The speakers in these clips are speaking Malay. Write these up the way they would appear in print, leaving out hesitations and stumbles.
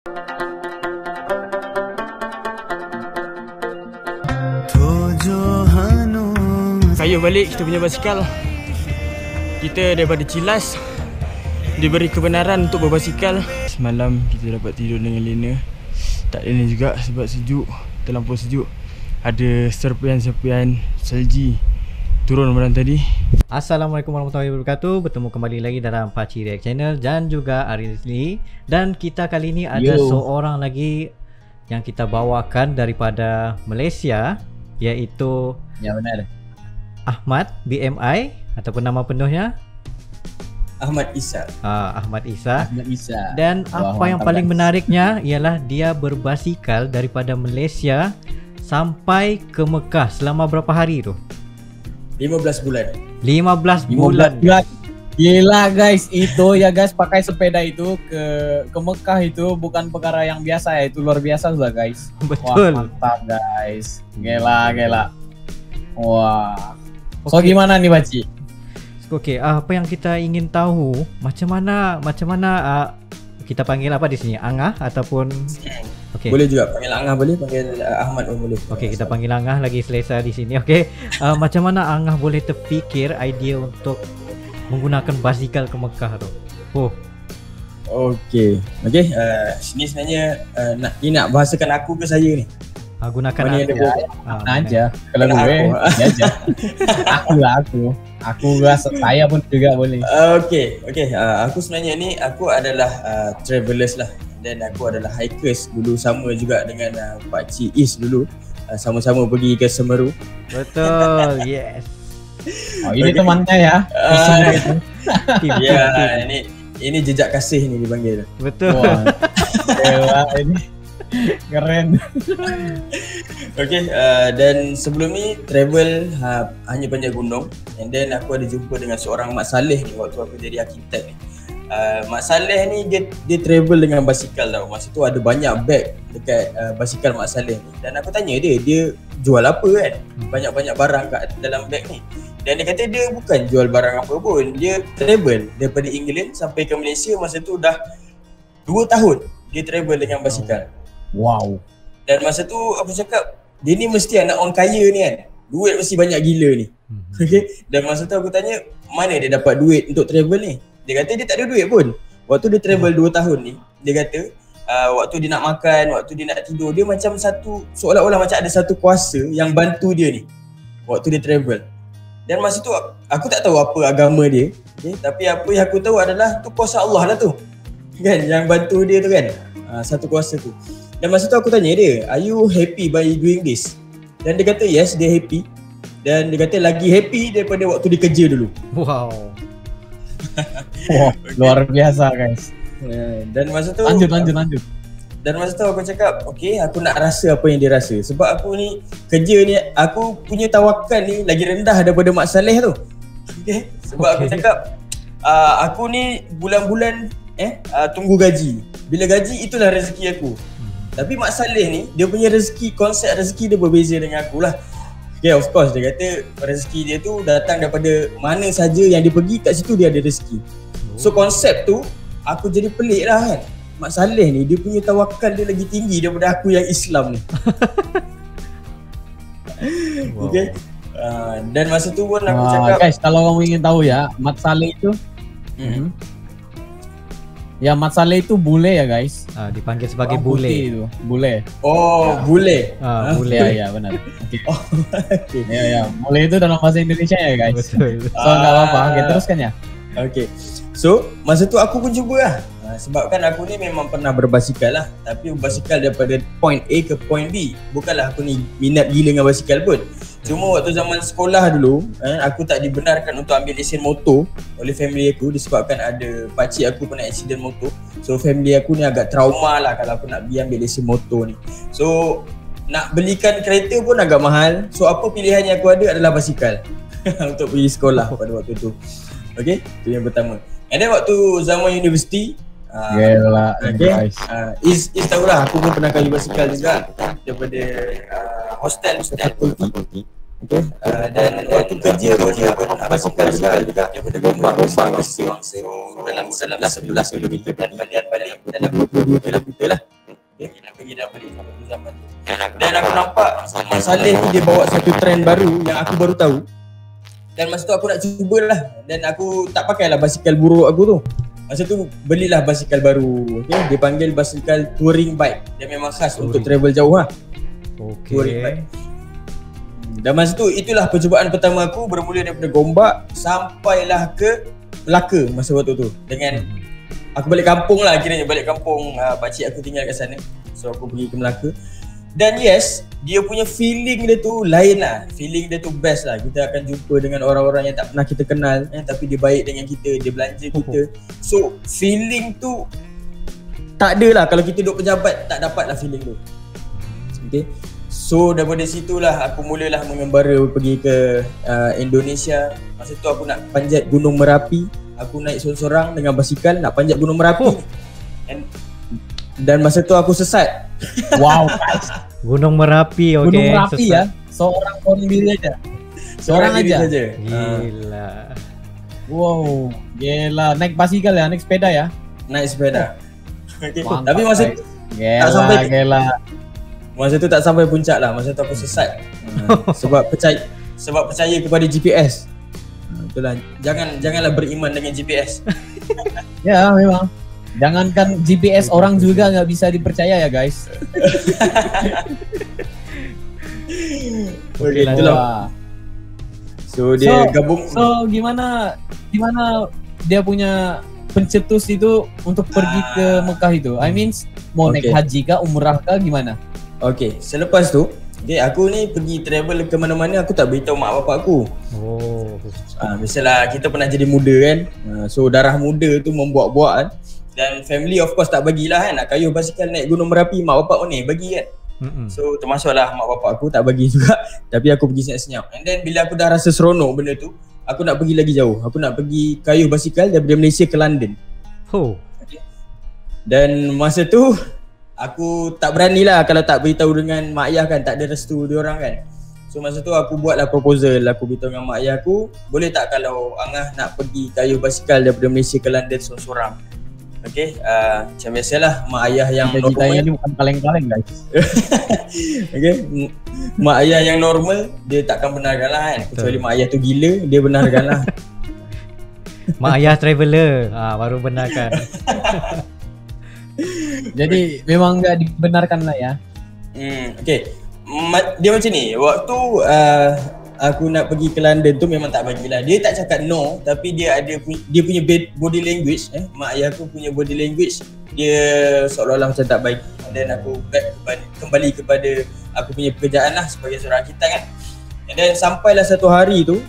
Kayu balik kita punya basikal. Kita daripada Cilas diberi kebenaran untuk berbasikal. Semalam kita dapat tidur dengan lena. Tak lena juga sebab sejuk, terlampau sejuk. Ada serpian-serpian salji turun malam tadi. Assalamualaikum warahmatullahi wabarakatuh. Bertemu kembali lagi dalam Pakcik React Channel dan juga Arizli. Dan kita kali ini ada seorang lagi yang kita bawakan daripada Malaysia, iaitu ya benar, Ahmad BMI ataupun nama penuhnya Ahmad Isa. Ahmad Isa. Ahmad Isa. Dan apa yang paling menariknya ialah dia berbasikal daripada Malaysia sampai ke Mekah selama berapa hari tu? 15 bulan. 15 bulan. Gila guys, itu ya guys, pakai sepeda itu ke Mekah itu bukan perkara yang biasa ya, itu luar biasa sudah guys. Betul. Wah, mantap guys. Gila. Wah. So gimana nih Baci? Okey, apa yang kita ingin tahu, macam mana kita panggil apa di sini? Angah ataupun okey. Boleh juga panggil Angah, boleh panggil Ahmad pun boleh. Okey, kita panggil Angah, lagi selesa di sini. Okey. Macam mana Angah boleh terfikir idea untuk menggunakan basikal ke Mekah tu? Okey. Sini sebenarnya nak bahasakan aku ke saya ni? Gunakan aja. Kalau gue aja. Aku rasa saya pun juga boleh. Okey. Aku sebenarnya ni aku adalah travelers lah, dan aku adalah hikers dulu, sama juga dengan Pakcik Is dulu. Sama-sama pergi ke Semeru. Betul. Yes. Ini temannya ya. Ya, ini jejak kasih ni dipanggil. Betul. Wah. Ini keren. Okey, dan sebelum ni travel hanya panjat gunung, and then aku ada jumpa dengan seorang Mak Saleh ni waktu aku jadi arkitek ni. Mak Saleh ni dia travel dengan basikal tau. Masa tu ada banyak beg dekat basikal Mak Saleh ni, dan aku tanya dia jual apa kan, banyak-banyak barang kat dalam beg ni. Dan dia kata dia bukan jual barang apa pun, dia travel daripada England sampai ke Malaysia. Masa tu dah 2 tahun dia travel dengan basikal. Wow. Dan masa tu aku cakap, dia ni mesti anak orang kaya ni kan, duit mesti banyak gila ni. Okay? Dan masa tu aku tanya, mana dia dapat duit untuk travel ni? Dia kata dia tak ada duit pun. Waktu dia travel 2 tahun ni, dia kata waktu dia nak makan, waktu dia nak tidur, dia macam seolah-olah macam ada satu kuasa yang bantu dia ni waktu dia travel. Dan masa tu aku tak tahu apa agama dia, okay? Tapi apa yang aku tahu adalah tu kuasa Allah lah tu kan, yang bantu dia tu kan, satu kuasa tu. Dan masa tu aku tanya dia, are you happy by doing this? Dan dia kata yes, dia happy. Dan dia kata lagi happy daripada waktu dia kerja dulu. Wow. Wah, luar biasa guys. Dan masa tu lanjut. Dan masa tu aku cakap, okay, aku nak rasa apa yang dia rasa. Sebab aku ni kerja ni, aku punya tawakal ni lagi rendah daripada Mak Saleh tu. Okay? Sebab aku cakap, aku ni bulan-bulan tunggu gaji. Bila gaji, itulah rezeki aku. Tapi Mak Saleh ni, dia punya rezeki, konsep rezeki dia berbeza dengan aku lah. Okay, of course dia kata rezeki dia tu datang daripada mana saja yang dia pergi, kat situ dia ada rezeki. So konsep tu aku jadi pelik lah kan. Mak Saleh ni dia punya tawakal dia lagi tinggi daripada aku yang Islam ni. Wow. Okay. Dan masa tu pun aku cakap, guys, kalau kamu ingin tahu ya, Mak Saleh itu ya, Mat Saleh itu bule ya guys. Dipanggil sebagai bule itu. Bule. Oh, bule. Bule. Ya, benar. Okay. Oh, okay. Ya. Bule itu dalam bahasa Indonesia ya guys. Betul. So enggak apa-apa, kita teruskan ya. Okay. So, masa tu aku pun cuba lah. Sebab kan aku ni memang pernah berbasikal lah. Tapi berbasikal daripada point A ke point B. Bukanlah aku ni minat gila dengan basikal pun. Cuma waktu zaman sekolah dulu, aku tak dibenarkan untuk ambil lesen motor oleh family aku, disebabkan ada pakcik aku pernah accident motor. So family aku ni agak trauma lah kalau aku nak pergi ambil lesen motor ni. So nak belikan kereta pun agak mahal. So apa pilihan yang aku ada adalah basikal untuk pergi sekolah pada waktu tu. Okay, itu yang pertama. And then waktu zaman universiti, Gila, guys. Is tahulah aku pun pernah kali basikal juga daripada hostel fakulti. Okay. Dan waktu kerja pun basikal juga daripada Gombak ke Siwang Seru dalam 11 km dan balik dalam 22 km lah. Okay. Nak pergi dah balik sampai tu zaman tu. Dan aku nampak Mak Saleh tu dia bawa satu trend baru yang aku baru tahu. Dan masa tu aku nak cubalah, dan aku tak pakailah basikal buruk aku tu. Masa tu belilah basikal baru. Okay. Dia panggil basikal touring bike. Dia memang khas untuk travel jauh lah. Touring bike. Dan masa tu itulah percubaan pertama aku, bermula daripada Gombak sampailah ke Melaka masa waktu tu. Dengan aku balik kampung lah, kiranya balik kampung, pakcik aku tinggal kat sana. So aku pergi ke Melaka. Dan yes, dia punya feeling dia tu lain lah. Feeling dia tu best lah. Kita akan jumpa dengan orang-orang yang tak pernah kita kenal, tapi dia baik dengan kita, dia belanja kita. So feeling tu tak ada lah. Kalau kita duduk pejabat tak dapat lah feeling tu. Okay. So daripada situlah aku mulalah mengembara pergi ke Indonesia. Masa tu aku nak panjat Gunung Merapi. Aku naik sorang-sorang dengan basikal nak panjat Gunung Merapi. Dan masa tu aku sesat. Wow guys. Gunung Merapi, okey. Gunung Merapi ya. Seorang diri aja. Seorang aja. Gila. Wow, gila. Naik basikal ya, naik sepeda ya. Naik sepeda. Okay. Mantap, Tapi masa guys. Gila. Masa tu tak sampai puncak lah. Masa tu aku sesat. Sebab percaya kepada GPS. Itulah. Janganlah beriman dengan GPS. Ya memang. Jangankan GPS, orang juga nggak bisa dipercaya ya guys. Okay, itulah. So dia gabung. So gimana dia punya pencetus itu untuk pergi ke Mekah itu? I mean mau naik haji kah, umrah kah, gimana? Okay, selepas tu aku ni pergi travel ke mana-mana, aku tak beritahu mak bapak aku. Misalnya kita pernah jadi muda kan. So darah muda tu membuat-buat kan. Dan family of course tak bagilah kan. Nak kayuh basikal naik Gunung Merapi, mak bapak mana bagi kan. So termasuklah mak bapak aku tak bagi juga. Tapi aku pergi senyap-senyap. And then bila aku dah rasa seronok benda tu, aku nak pergi lagi jauh. Aku nak pergi kayuh basikal daripada Malaysia ke London. Dan masa tu aku tak beranilah kalau tak beritahu dengan mak ayah kan, tak ada restu diorang kan. So masa tu aku buatlah proposal, aku beritahu dengan mak ayah aku, boleh tak kalau Angah nak pergi kayuh basikal daripada Malaysia ke London seorang-seorang. Okay, macam biasalah mak ayah yang normal ni bukan kaleng-kaleng guys. Okay, mak ayah yang normal dia takkan benarkan lah kan. Kecuali mak ayah tu gila, dia benarkan lah. Mak ayah traveller, baru benarkan. Jadi memang enggak dibenarkan lah ya. Okay, dia macam ni. Waktu aku nak pergi ke London tu memang tak bagilah. Dia tak cakap no, tapi dia punya body language. Mak ayah aku punya body language, dia seolah-olah macam tak bagi. Dan aku kembali kepada aku punya pekerjaan lah sebagai seorang arkitek kan. Dan sampailah satu hari tu,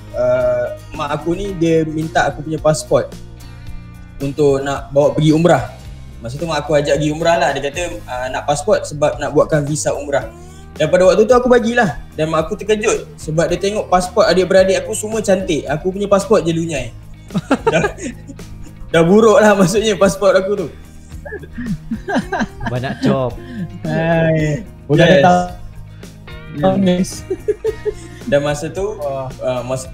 mak aku ni dia minta aku punya pasport untuk nak bawa pergi umrah. Masa tu mak aku ajak pergi umrah lah. Dia kata nak pasport sebab nak buatkan visa umrah. Dan pada waktu tu aku bagilah. Dan mak aku terkejut sebab dia tengok pasport adik-beradik aku semua cantik. Aku punya pasport je lunyai. dah buruk lah maksudnya pasport aku tu. Banyak job. Udah Yes. tahu miss. Dan masa tu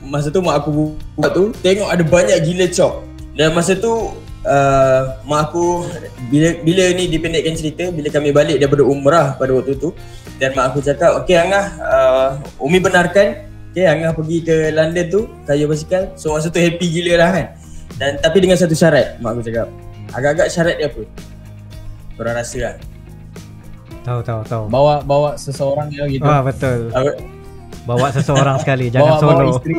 masa tu mak aku buat tu tengok ada banyak gila chop. Dan masa tu mak aku bila ni dipendekkan cerita, bila kami balik daripada umrah pada waktu tu, dan mak aku cakap, "Okey Angah, Umi benarkan, okey Angah pergi ke London tu kayuh basikal." So masa tu happy gila lah kan. Dan tapi dengan satu syarat, mak aku cakap. Agak-agak syarat dia apa? Korang rasa lah. Tahu. Bawa seseorang ya gitu. Betul. Bawa seseorang sekali, jangan bawa solo. istri.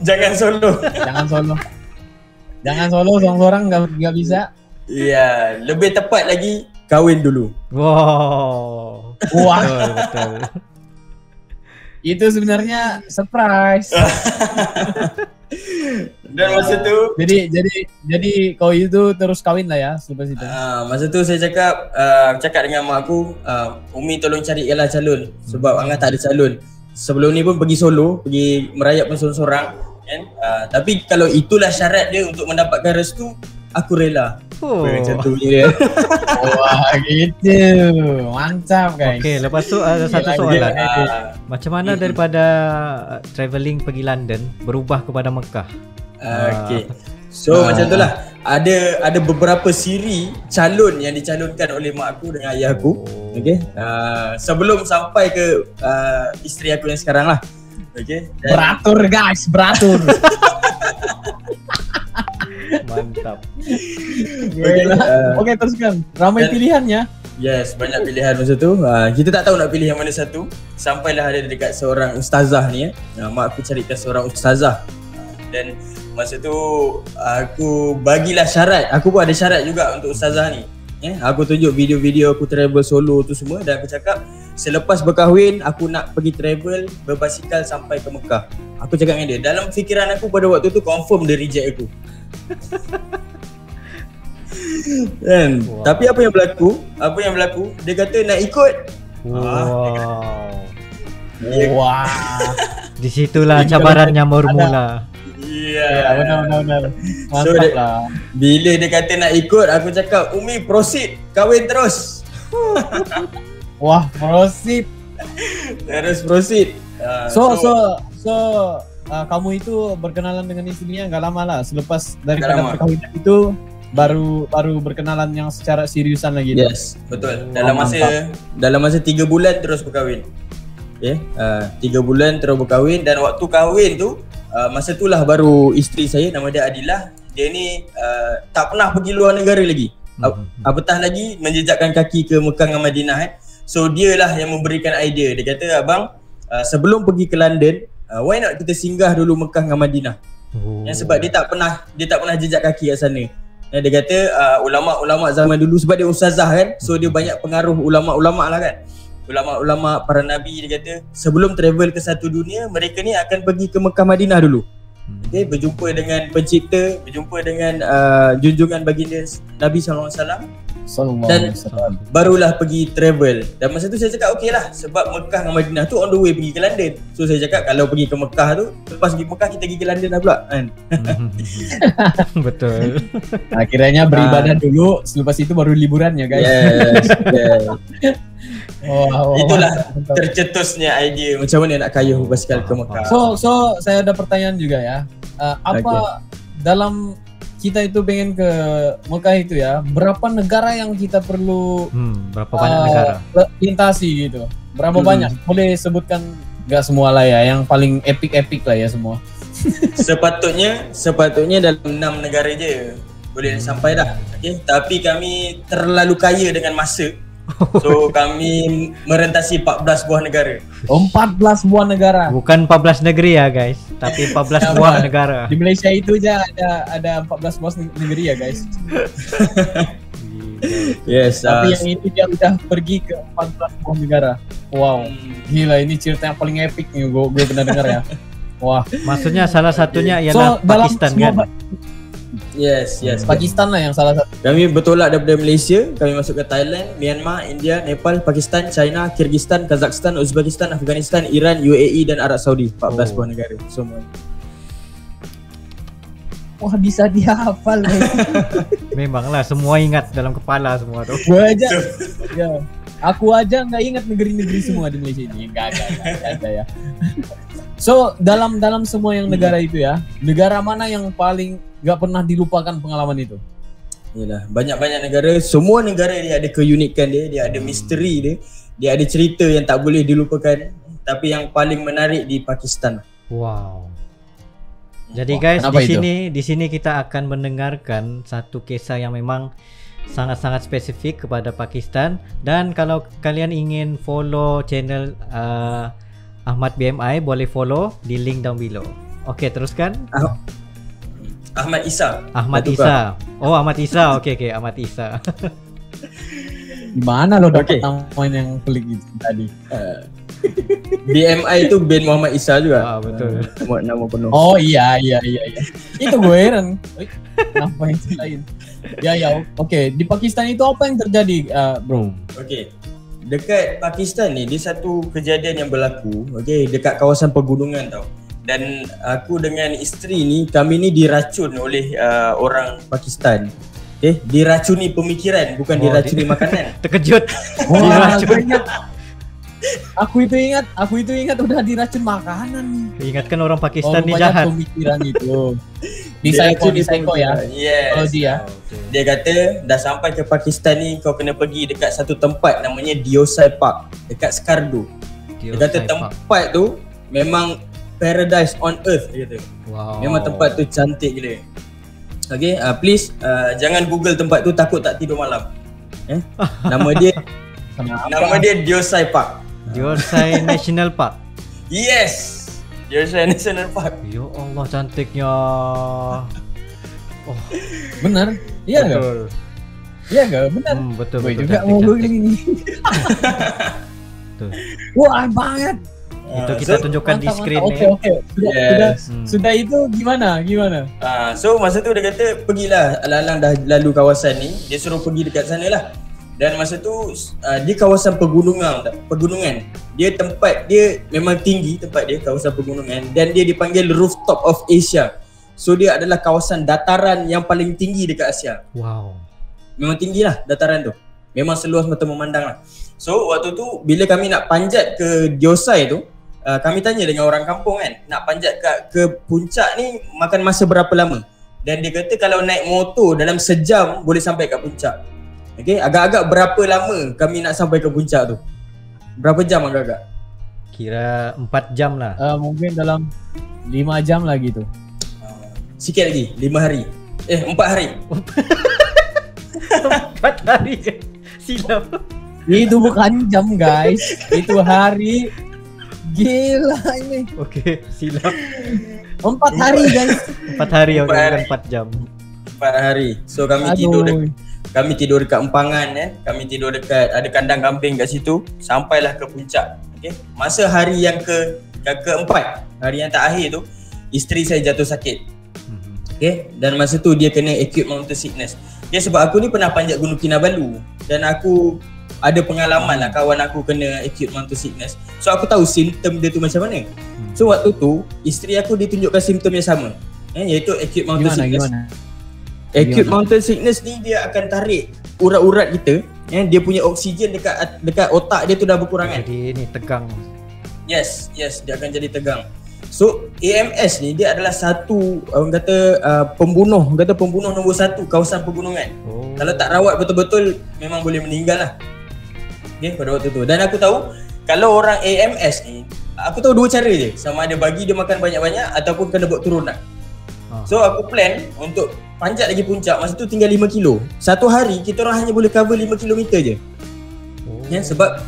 Jangan solo. Jangan solo seorang enggak bisa. Ya, lebih tepat lagi kahwin dulu. Wow. Wah, Betul. itu sebenarnya surprise. Dan masa tu Jadi kau itu terus kawin lah ya selepas itu. masa tu saya cakap dengan mak aku, Umi tolong carikanlah calon sebab Angah tak ada calon. Sebelum ni pun pergi solo, pergi merayap pun sorang-sorang kan. Tapi kalau itulah syarat dia untuk mendapatkan restu, aku rela. Macam tu je. Wah, gitu. Mantap, guys. Okey, lepas tu ada satu lagi. soalan. Macam mana daripada travelling pergi London berubah kepada Mekah? Okay. So macam tu lah. Ada beberapa siri calon yang dicalonkan oleh mak aku dengan ayah aku. Okay. Sebelum sampai ke isteri aku yang sekarang lah. Okay. Beratur, guys, beratur. Mantap. Okey, teruskan. Ramai pilihannya. Yes, banyak pilihan masa tu. Kita tak tahu nak pilih yang mana satu. Sampailah ada dekat seorang ustazah ni. Mak aku carikan seorang ustazah. Dan masa tu aku bagilah syarat. Aku pun ada syarat juga untuk ustazah ni. Aku tunjuk video-video aku travel solo tu semua. Dan aku cakap selepas berkahwin aku nak pergi travel berbasikal sampai ke Mekah. Aku cakap dengan dia, dalam fikiran aku pada waktu tu confirm dia reject aku. Kan? Wow. Tapi apa yang berlaku? Dia kata nak ikut. Wow. Wah. Di situlah cabarannya bermula. Ya, benar. So, Mantap lah. bila dia kata nak ikut, aku cakap, Umi proceed, kahwin terus. Wah, proceed. Terus proceed. So, kamu itu berkenalan dengan istrinya nggak lama lah. Selepas daripada perkawinan itu baru berkenalan yang secara seriusan lagi. Yes, betul. Dalam masa 3 bulan terus berkahwin. Okay, 3 bulan terus berkahwin dan waktu kahwin tu masa itulah baru isteri saya, nama dia Adilah. Dia ni tak pernah pergi luar negara lagi. Apatah lagi menjejakkan kaki ke Mekah dengan Madinah. So dia lah yang memberikan idea. Dia kata, abang, sebelum pergi ke London, why not kita singgah dulu Mekah dengan Madinah. Sebab dia tak pernah jejak kaki kat sana. Dia kata ulama-ulama zaman dulu, sebab dia ustazah kan, so dia banyak pengaruh ulama-ulama lah kan. Ulama-ulama para nabi, dia kata sebelum travel ke satu dunia, mereka ni akan pergi ke Mekah Madinah dulu. Okay, berjumpa dengan pencipta, berjumpa dengan junjungan baginda Nabi SAW. Dan barulah pergi travel. Dan masa tu saya cakap okey lah, sebab Mekah dengan Madinah tu on the way pergi ke London. So saya cakap kalau pergi ke Mekah tu, lepas pergi Mekah kita pergi ke London lah pula kan. Betul. Akhirnya beribadah dulu, selepas itu baru liburannya guys. Yes. Itulah tercetusnya idea macam mana nak kayuh basikal ke Mekah. So saya ada pertanyaan juga ya. Dalam kita itu pengen ke Mekah itu ya, berapa negara yang kita perlu berapa banyak negara lintasi gitu? Berapa banyak? Boleh sebutkan, gak semua lah ya, yang paling epic lah ya semua. Sepatutnya dalam 6 negara je boleh sampai dah. Okay? Tapi kami terlalu kaya dengan masa. So kami merentasi 14 buah negara. 14 buah negara. Bukan 14 negeri ya guys, tapi 14 buah negara. Di Malaysia itu aja ada 14 buah negeri ya guys. Yes. Tapi yang itu dia udah pergi ke 14 buah negara. Wow. Gila, ini cerita yang paling epic nih gue pernah dengar ya. Wah. Maksudnya salah satunya ialah Pakistan kan? Yes. Pakistan lah yang salah satu. Kami bertolak daripada Malaysia, kami masuk ke Thailand, Myanmar, India, Nepal, Pakistan, China, Kyrgyzstan, Kazakhstan, Uzbekistan, Afghanistan, Iran, UAE dan Arab Saudi. 14 buah negara semua. Wah, bisa dihafal. Memanglah, semua ingat dalam kepala semua tu. Gue aja. Ya. Aku aja nggak ingat negeri-negeri semua di Malaysia ini. Enggak ada ya. So, dalam semua yang negara itu ya, negara mana yang paling nggak pernah dilupakan pengalaman itu? Yalah, banyak-banyak negara, semua negara dia ada keunikan dia ada misteri dia ada cerita yang tak boleh dilupakan. Tapi yang paling menarik di Pakistan. Wow. Jadi guys, di sini kita akan mendengarkan satu kisah yang memang sangat-sangat spesifik kepada Pakistan. Dan kalau kalian ingin follow channel Ahmad BMI, boleh follow di link down below. Okey, teruskan. Ahmad Isa. Oh, Ahmad Isa. Okey, Ahmad Isa. Gimana lo dapat nama yang pelik itu tadi? BMI itu bin Muhammad Isa juga. Betul. Nama penuh. Oh iya. Itu gue heran. Kenapa yang lain? Ya. Oke. Di Pakistan itu apa yang terjadi, bro? Oke. Dekat Pakistan ni, dia satu kejadian yang berlaku. Okey, dekat kawasan pegunungan tau. Dan aku dengan isteri ni, kami ni diracun oleh orang Pakistan. diracuni pemikiran, bukan diracuni makanan. Terkejut. Wah, Diracun. gue ingat. Aku itu ingat udah diracun makanan nih. Ingatkan orang Pakistan ni Rupanya jahat. pemikiran itu. Diracuni Di psycho ya. pemikiran. Yes. Kalau dia. Dia kata dah sampai ke Pakistan ni kau kena pergi dekat satu tempat namanya Diosai Park dekat Skardu. Dia kata tempat tu memang paradise on earth dia kata. Wow. Memang tempat tu cantik gila. Okay, please jangan google tempat tu, takut tak tidur malam. Nama dia Diosai Park. Diosai National Park. Yes. Diosai National Park. Ya Allah, cantiknya. Benar? Iya enggak? Betul. Iya enggak? Benar. Betul Gue betul. juga cantik, mau cantik. gini. Betul. Wah, banget. Itu kita tunjukkan di screen Oke, ni. oke. Sudah itu gimana? So masa tu dia kata pergilah, alang-alang dah lalu kawasan ni, dia suruh pergi dekat sana lah. Dan masa tu di kawasan pegunungan. Dia tempat dia memang tinggi, tempat dia kawasan pegunungan, dan dia dipanggil Rooftop of Asia. So dia adalah kawasan dataran yang paling tinggi dekat Asia. Wow. Memang tinggi lah dataran tu. Memang seluas mata memandang lah. So waktu tu bila kami nak panjat ke Diosai tu, kami tanya dengan orang kampung kan, nak panjat ke puncak ni makan masa berapa lama? Dan dia kata kalau naik motor dalam sejam boleh sampai kat puncak. Okay, agak-agak berapa lama kami nak sampai ke puncak tu? Berapa jam agak-agak? Kira 4 jam lah. Mungkin dalam 5 jam lagi tu. Sikit lagi, 5 hari. 4 hari. 4 hari. Silap. Itu bukan jam guys, itu hari. Gila ini. Okey, silap. 4 hari guys. 4 hari, Empat hari. bukan 4 jam. 4 hari. So kami tidur dekat empangan Kami tidur dekat ada kandang kambing kat situ sampailah ke puncak. Okey. Masa hari yang keempat, hari yang terakhir tu, isteri saya jatuh sakit. Okey, dan masa tu dia kena acute mountain sickness. Sebab aku ni pernah panjat Gunung Kinabalu dan aku ada pengalaman lah kawan aku kena acute mountain sickness. So aku tahu simptom dia tu macam mana. So waktu tu isteri aku ditunjukkan simptom yang sama, iaitu acute mountain sickness. Acute mountain sickness ni dia akan tarik urat-urat kita, dia punya oksigen dekat otak dia tu dah berkurangan. Jadi ni tegang. Yes, dia akan jadi tegang. So AMS ni dia adalah satu orang kata pembunuh nombor 1 kawasan pegunungan. Kalau tak rawat betul-betul memang boleh meninggal lah. Okay, pada waktu tu. Dan aku tahu kalau orang AMS ni, aku tahu 2 cara je, sama ada bagi dia makan banyak-banyak ataupun kena buat turunan. So aku plan untuk panjat lagi puncak. Masa tu tinggal 5 kilo. Satu hari kita orang hanya boleh cover 5 kilometer je. Sebab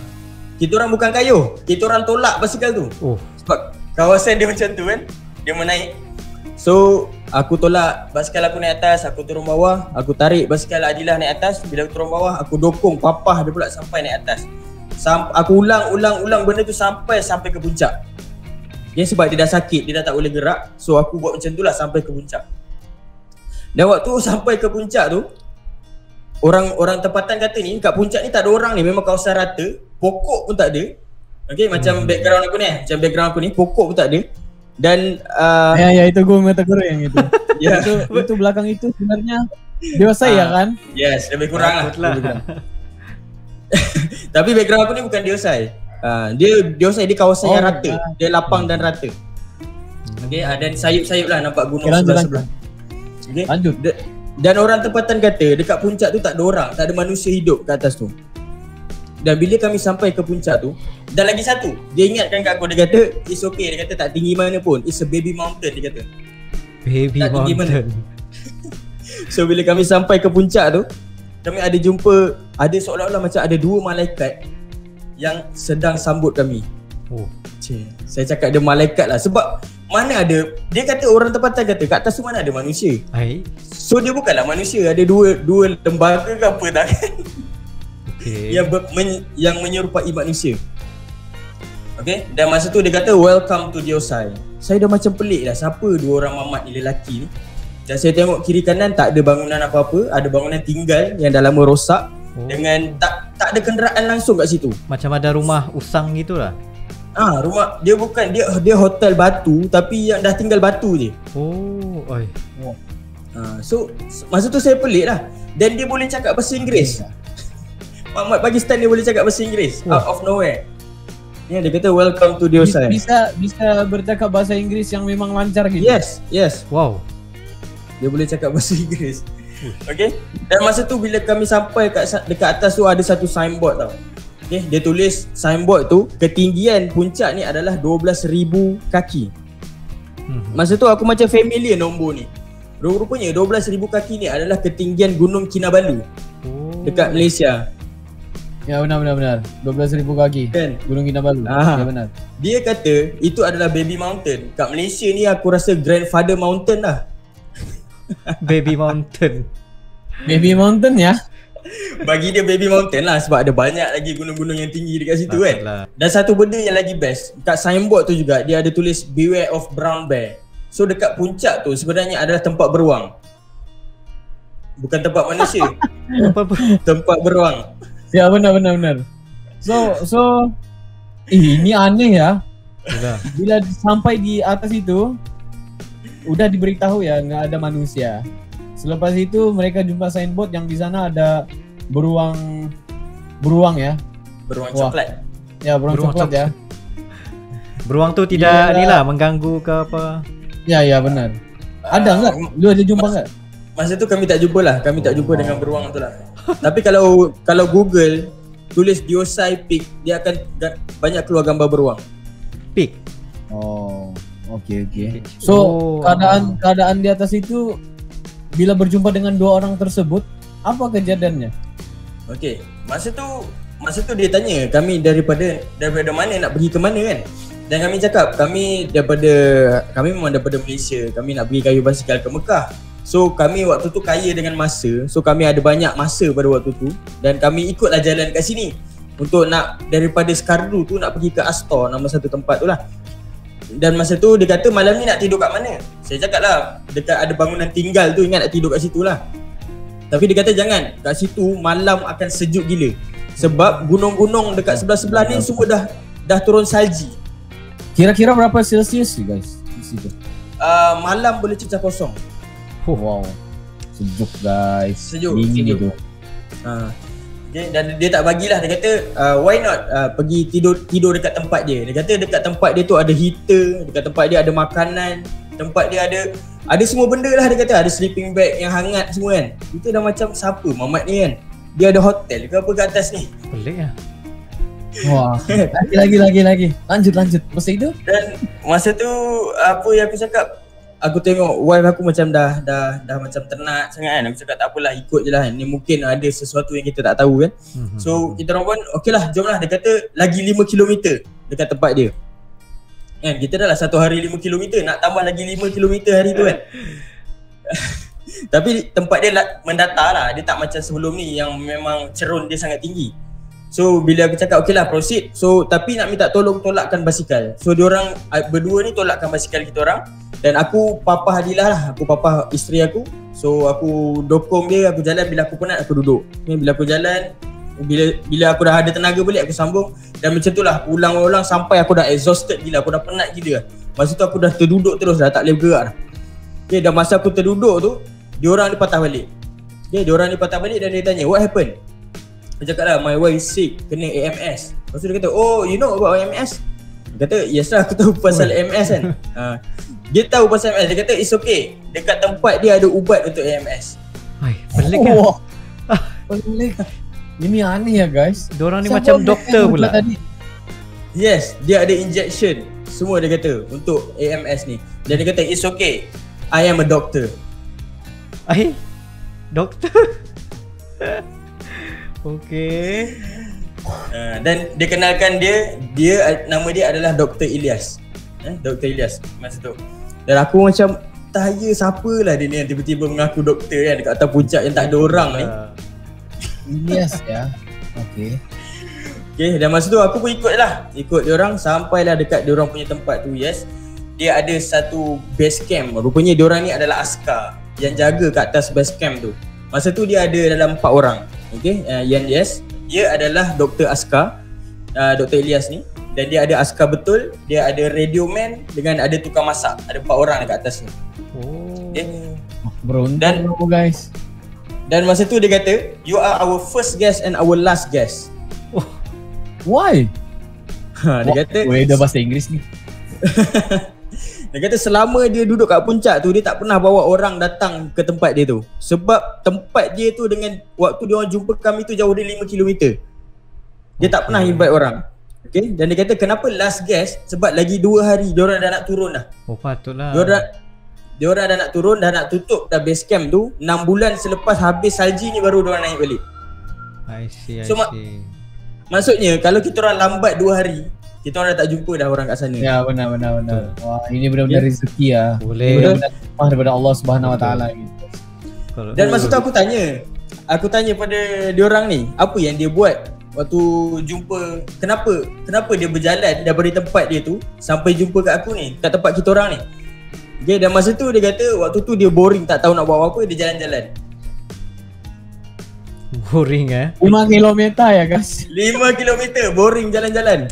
kita orang bukan kayuh, kita orang tolak basikal tu. Sebab kawasan dia macam tu kan, dia menaik. So aku tolak basikal aku naik atas, aku turun bawah, aku tarik basikal Adilah naik atas. Bila aku turun bawah, aku dokong papah dia pula sampai naik atas. Aku ulang benda tu sampai ke puncak. Sebab dia dah sakit, dia dah tak boleh gerak. So aku buat macam tu lah sampai ke puncak. Dan waktu sampai ke puncak tu, orang tempatan kata ni, kat puncak ni tak ada orang ni, memang kawasan rata. Pokok pun tak ada. Okay, macam background aku ni, macam background aku ni, pokok pun tak ada. Dan ya itu gue minta guru yang itu. itu belakang itu sebenarnya Diosai ya kan? Yes, lebih kurang lah. Tapi background aku ni bukan Diosai. Dia Diosai di kawasan yang rata. Dia lapang dan rata. Okay, dan sayup-sayup lah nampak gunung sebelah-sebelah. Okay. Lanjut. Dan orang tempatan kata dekat puncak tu tak ada orang, tak ada manusia hidup kat atas tu. Dan bila kami sampai ke puncak tu, dan lagi satu, dia ingatkan kat aku, dia kata it's okay, dia kata tak tinggi mana pun, it's a baby mountain, dia kata. Baby tak mountain. So bila kami sampai ke puncak tu, kami ada jumpa, ada seolah-olah macam ada 2 malaikat yang sedang sambut kami. Saya cakap dia malaikat lah, sebab mana ada, dia kata orang tempatan kata kat atas tu mana ada manusia. So dia bukanlah manusia, ada dua lembaga ke apa tak kan. Yang menyerupai manusia. Okay, dan masa tu dia kata welcome to Diosai. Saya dah macam pelik lah, siapa 2 orang mamat ni lelaki ni. Dan saya tengok kiri kanan tak ada bangunan apa-apa, ada bangunan tinggal yang dah lama rosak. Dengan tak ada kenderaan langsung kat situ. Macam ada rumah usang gitulah. Rumah dia bukan, dia hotel batu tapi yang dah tinggal batu je. So masa tu saya pelik lah. Dan dia boleh cakap bahasa Inggeris. Mat Pakistan dia boleh cakap bahasa Inggeris out of nowhere. Ya, dia kata welcome to Diosai. Bisa bercakap bahasa Inggris yang memang lancar gitu. Yes. Wow. Dia boleh cakap bahasa Inggeris. Okay. Dan masa tu bila kami sampai dekat atas tu ada satu signboard tau. Okay, dia tulis signboard tu ketinggian puncak ni adalah 12,000 kaki. Masa tu aku macam familiar nombor ni. Rupanya 12,000 kaki ni adalah ketinggian Gunung Kinabalu dekat Malaysia. Ya benar. 12,000 kaki Kan? Gunung Kinabalu. Ya benar. Dia kata itu adalah baby mountain. Kat Malaysia ni aku rasa grandfather mountain lah. Baby mountain. Baby mountain ya. Bagi dia baby mountain lah sebab ada banyak lagi gunung-gunung yang tinggi dekat situ kan. Dan satu benda yang lagi best, kat signboard tu juga dia ada tulis beware of brown bear. So dekat puncak tu sebenarnya adalah tempat beruang. Bukan tempat manusia. Tempat beruang. Ya benar. So ini aneh ya. Bila sampai di atas itu udah diberitahu ya nggak ada manusia. Selepas itu mereka jumpa signboard yang di sana ada beruang ya. Beruang coklat. Ya, beruang coklat ya. Beruang tu tidak ni lah mengganggu ke apa? Ya benar. Ada enggak? Lu ada jumpa enggak? Masa tu kami tak jumpa lah. Kami tak jumpa dengan beruang tu lah. Tapi kalau Google tulis Diosai Peak, dia akan banyak keluar gambar beruang. Peak. Oh, okey. So keadaan di atas itu bila berjumpa dengan dua orang tersebut, apa kejadiannya? Okey, masa tu dia tanya kami daripada mana nak pergi ke mana kan. Dan kami cakap kami memang daripada Malaysia, kami nak pergi kayu basikal ke Mekah. So kami waktu tu kaya dengan masa. So kami ada banyak masa pada waktu tu dan kami ikutlah jalan kat sini untuk nak daripada Skardu tu nak pergi ke Astor, nama satu tempat tu lah. Dan masa tu dia kata malam ni nak tidur kat mana? Saya cakap lah dekat ada bangunan tinggal tu, ingat nak tidur kat situ lah. Tapi dia kata jangan, kat situ malam akan sejuk gila. Sebab gunung-gunung dekat sebelah-sebelah ni semua dah turun salji. Kira-kira berapa Celsius sih guys di situ? Malam boleh cecah kosong. Wow. Sejuk guys. Dingin itu. Dan dia tak bagilah, dia kata why not pergi tidur dekat tempat dia. Dia kata dekat tempat dia tu ada heater, dekat tempat dia ada makanan, tempat dia ada semua benda lah. Dia kata ada sleeping bag yang hangat semua kan. Kita dah macam siapa Mamat ni kan. Dia ada hotel ke apa kat atas ni. Pelik lah. Wah. Lagi. Lanjut. Masa itu? Dan masa tu apa yang aku cakap, aku tengok wife aku macam dah macam tenat sangat kan. Aku cakap tak apalah, ikut je lah. Ni mungkin ada sesuatu yang kita tak tahu kan. So kita orang pun okey lah, jom lah. Dia kata lagi 5 km dekat tempat dia kan. Kita dah lah satu hari 5 km, nak tambah lagi 5 km hari tu kan. Tapi tempat dia mendatar lah. Dia tak macam sebelum ni yang memang cerun dia sangat tinggi. So bila aku cakap okey lah proceed. So tapi nak minta tolakkan basikal. So diorang berdua ni tolakkan basikal kita orang. Dan aku papa Hadilah lah, aku papa isteri aku. So aku dokong dia, aku jalan, bila aku penat aku duduk. Bila aku jalan, bila aku dah ada tenaga balik aku sambung. Dan macam tu lah ulang-ulang sampai aku dah exhausted gila, aku dah penat gila. Masa tu aku dah terduduk terus dah, tak boleh bergerak dah. Okay, dan masa aku terduduk tu, diorang ni patah balik. Okay, diorang ni patah balik dan dia tanya, what happened? Dia cakap lah, my wife sick, kena AMS. Lepas tu dia kata, oh you know about AMS? Dia kata, yes lah aku tahu pasal AMS kan. Dia tahu pasal AMS, dia kata it's okay. Dekat tempat dia ada ubat untuk AMS. Hai, pelik kan? Pelik. Ini aneh ya guys. Diorang ni macam doktor pula. Tadi. Yes, dia ada injection. Semua dia kata untuk AMS ni. Dan dia kata it's okay, I am a doctor. Doktor? Okay. Dan dia kenalkan dia nama dia adalah Dr. Ilyas. Dr. Ilyas masa tu. Dan aku macam tanya siapalah dia ni yang tiba-tiba mengaku doktor kan dekat atas puncak yang tak ada orang ni. Ilyas ya. Okay, dan masa tu aku pun ikut dia orang sampailah dekat dia orang punya tempat tu. Yes, dia ada satu base camp. Rupanya dia orang ni adalah askar yang jaga kat atas base camp tu. Masa tu dia ada dalam 4 orang. Okay, yes, dia adalah doktor askar, Dr. Ilyas ni. Dan dia ada askar betul, dia ada radio man dengan ada tukang masak. Ada 4 orang dekat atas ni. Okay. Beruntung aku guys. Dan masa tu dia kata, you are our first guest and our last guest. Why? Dia kata, Dah bahasa Inggeris ni. dia kata selama dia duduk kat puncak tu, dia tak pernah bawa orang datang ke tempat dia tu. Sebab tempat dia tu dengan waktu dia orang jumpa kami tu jauh dia 5 km. Dia tak pernah invite orang. Okay, dan dia kata kenapa last guest? Sebab lagi 2 hari dia orang dah nak turun dah. Oh patutlah. Dia orang dah nak turun, dah nak tutup dah base camp tu. 6 bulan selepas habis salji ni baru dia orang naik balik. I see. Maksudnya kalau kita orang lambat 2 hari, kita orang dah tak jumpa dah orang kat sana. Ya, benar. Wah, ini benar-benar rezeki ya. Boleh. Ini benar-benar hikmah daripada Allah Subhanahu Wa Taala gitu. Dan masa tu aku tanya pada diorang ni, apa yang dia buat waktu jumpa, kenapa dia berjalan daripada tempat dia tu sampai jumpa kat aku ni, kat tempat kita orang ni. Okay, dan masa tu dia kata waktu tu dia boring, tak tahu nak buat apa, dia jalan-jalan. Boring 5 kilometer ya guys. 5 km boring jalan-jalan.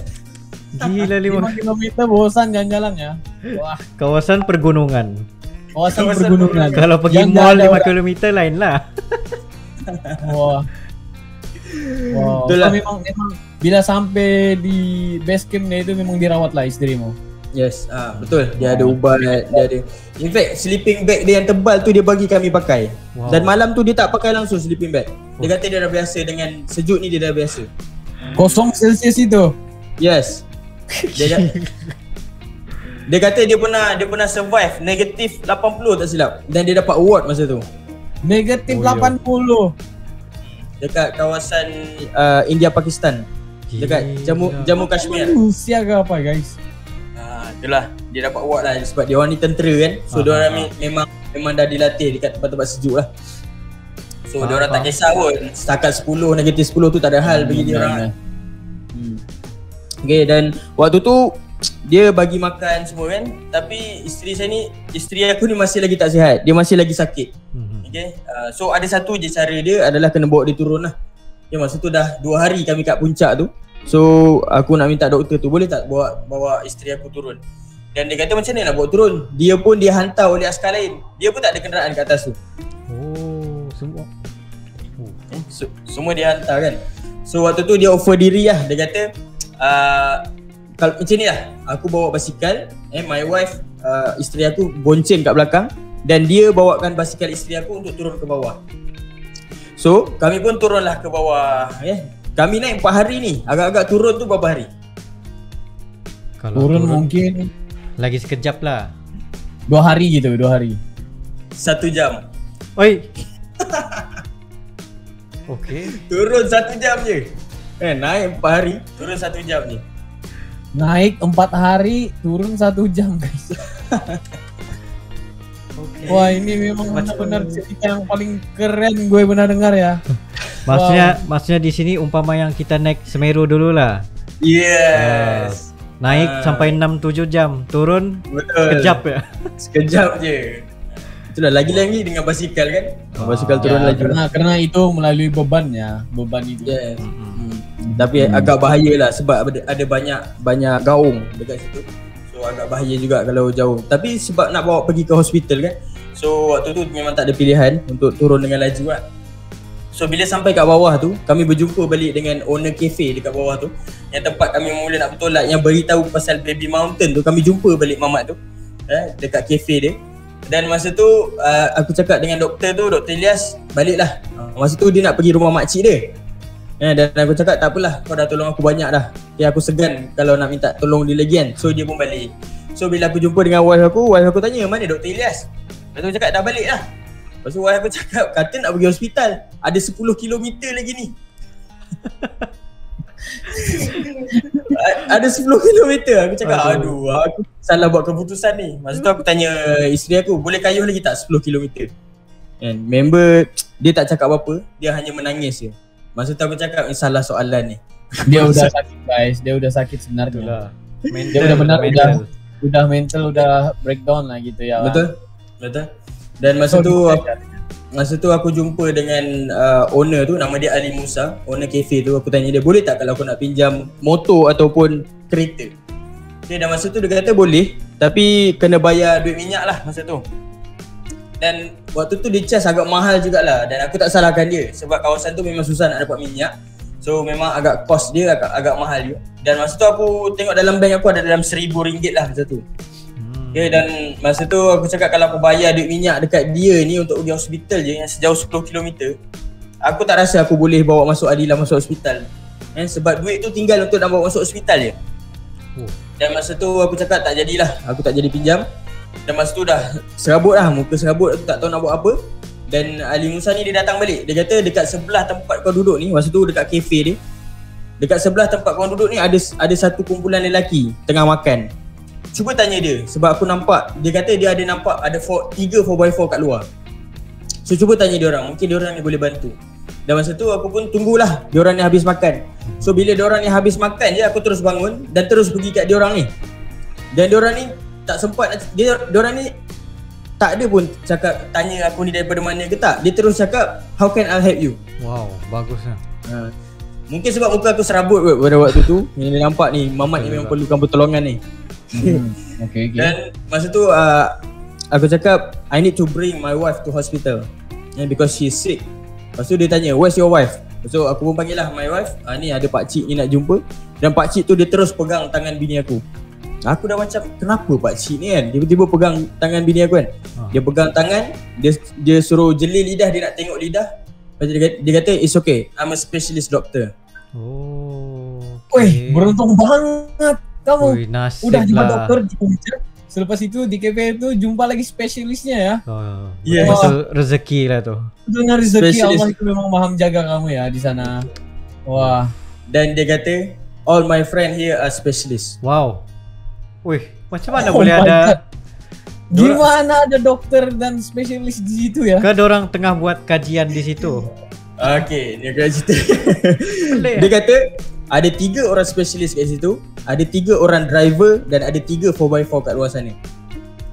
Gila 5 kilometer bosan jalan-jalan ya. Wah, Kawasan pergunungan. kawasan pergunungan. Kalau pergi Yang mall tak ada 5 km lain lah. Wah. Wow. Itulah. Memang bila sampai di base camp dia itu memang dirawat lah isterimu. Yes, betul. Dia ada ubat, dia ada. In fact, sleeping bag dia yang tebal tu dia bagi kami pakai. Wow. Dan malam tu dia tak pakai langsung sleeping bag. Dia kata dia dah biasa dengan sejuk ni, dia dah biasa. 0 Celsius itu. Yes. Dia kata dia pernah survive negatif 80 tak silap. Dan dia dapat award masa tu. Negatif Oh, 80. Dekat kawasan India Pakistan. Dekat Jammu Kashmir. Manusia ke apa guys? Itulah dia dapat award lah sebab dia orang ni tentera kan. So dia orang memang dah dilatih dekat tempat-tempat sejuk lah. So dia orang tak kisah pun setakat 10 negatif 10 tu tak ada hal bagi dia orang. Okay, dan waktu tu dia bagi makan semua kan. Tapi isteri aku ni masih lagi tak sihat. Dia masih lagi sakit. Okay, so ada satu je cara dia adalah kena bawa dia turun lah. Okay, masa tu dah 2 hari kami kat puncak tu. So aku nak minta doktor tu boleh tak bawa isteri aku turun. Dan dia kata macam mana nak bawa turun. Dia pun dia hantar oleh askar lain. Dia pun tak ada kenderaan kat atas tu. Oh, semua. Semua dia hantar kan. So waktu tu dia offer diri lah. Dia kata kalau macam ni lah, aku bawa basikal, my wife, isteri aku bonceng kat belakang. Dan dia bawakan basikal isteri aku untuk turun ke bawah. So kami pun turunlah ke bawah. Kami naik 4 hari ni. Agak-agak turun tu berapa hari? Kalau Turun mungkin lagi sekejap lah. 2 hari gitu, 2 hari. 1 jam. Oi. Okey. Turun 1 jam je. Naik 4 hari, turun 1 jam je. Naik 4 hari, turun 1 jam guys. Okay. Wah, ini memang benar-benar cerita yang paling keren gue pernah dengar ya. Maksudnya di sini umpama yang kita naik Semeru dulu lah. Yes. Naik sampai 6-7 jam, turun Betul. sekejap ya. Sekejap je. Itulah lagi-lagi dengan basikal kan. Basikal turun lagi. Karena itu melalui beban itu. Yes. Tapi agak bahaya lah sebab ada banyak gaung dekat situ. So agak bahaya juga kalau jauh. Tapi sebab nak bawa pergi ke hospital kan. So waktu tu memang tak ada pilihan untuk turun dengan laju lah. So bila sampai kat bawah tu, kami berjumpa balik dengan owner cafe dekat bawah tu. Yang tempat kami mula nak bertolak, yang beritahu pasal Baby Mountain tu, kami jumpa balik mamat tu dekat cafe dia. Dan masa tu aku cakap dengan doktor tu, Dr. Ilyas, baliklah. Masa tu dia nak pergi rumah makcik dia. Dan aku cakap tak apalah, kau dah tolong aku banyak dah. Aku segan kalau nak minta tolong dia lagi kan. So dia pun balik. So bila aku jumpa dengan wife aku tanya, mana Dr. Ilyas? Lepas tu aku cakap dah balik lah. Lepas tu wife aku cakap, kata nak pergi hospital, ada 10 km lagi ni. Ada 10 km. Aku cakap aduh, aku salah buat keputusan ni. Masa tu aku tanya isteri aku, boleh kayuh lagi tak 10 km? And member dia tak cakap apa-apa, dia hanya menangis je. Masa tu aku cakap ni salah soalan ni. Dia udah sakit guys, dia udah sakit sebenarnya. Dia udah benar udah mental udah breakdown lah gitu ya. Betul. Dan masa tu aku jumpa dengan owner tu, nama dia Ali Musa, owner cafe tu. Aku tanya dia, boleh tak kalau aku nak pinjam motor ataupun kereta? Dan masa tu dia kata boleh, tapi kena bayar duit minyak lah masa tu. Dan waktu tu dia cas agak mahal jugalah. Dan aku tak salahkan dia sebab kawasan tu memang susah nak dapat minyak. So memang agak cost dia agak mahal juga. Dan masa tu aku tengok dalam bank aku ada dalam RM1,000 lah masa tu. Okay, dan masa tu aku cakap kalau aku bayar duit minyak dekat dia ni untuk pergi hospital je yang sejauh 10 km, aku tak rasa aku boleh bawa masuk Adila masuk hospital. Sebab duit tu tinggal untuk nak bawa masuk hospital je. Dan masa tu aku cakap tak jadilah, aku tak jadi pinjam. Dan masa tu dah serabut lah, muka serabut, aku tak tahu nak buat apa. Dan Ali Musa ni dia datang balik, dia kata dekat sebelah tempat kau duduk ni, masa tu dekat kafe dia, dekat sebelah tempat kau duduk ni ada satu kumpulan lelaki tengah makan. Cuba tanya dia sebab aku nampak, dia kata dia ada nampak ada 3 4x4 kat luar. So cuba tanya dia orang, mungkin dia orang ni boleh bantu. Dan masa tu aku pun tunggulah dia orang ni habis makan. So bila dia orang ni habis makan je, aku terus bangun dan terus pergi kat dia orang ni. Dan dia orang ni tak sempat, dia orang ni tak ada pun cakap tanya aku ni daripada mana ke tak. Dia terus cakap, how can I help you? Wow, bagus lah. Mungkin sebab muka aku serabut pada waktu tu. Yang dia nampak ni, Mamat ni memang perlukan pertolongan ni. Okay. Dan masa tu aku cakap I need to bring my wife to hospital because she's sick. Lepas tu dia tanya, where's your wife? So aku pun panggil lah my wife. Ni ada pakcik ni nak jumpa. Dan pakcik tu dia terus pegang tangan bini aku. Aku dah macam kenapa pakcik ni kan tiba-tiba pegang tangan bini aku kan. Dia pegang tangan, dia suruh jeli lidah, dia nak tengok lidah. Lepas tu dia kata it's okay, I'm a specialist doctor. Weh, beruntung banget kamu. Udah jumpa lah. dokter di Punca. Selepas itu di KPM tu jumpa lagi spesialisnya ya. Itu rezeki lah tu. Dengan rezeki Allah itu memang maha menjaga kamu ya di sana. Wah. Dan dia kata all my friend here are specialist. Wow. Wih, macam mana boleh ada? Gimana ada dokter dan spesialis di situ ya? Kan orang tengah buat kajian di situ. Okay, dia kata cerita. Dia kata ada 3 orang spesialis kat situ, ada 3 orang driver dan ada 3 4x4 kat luar sana.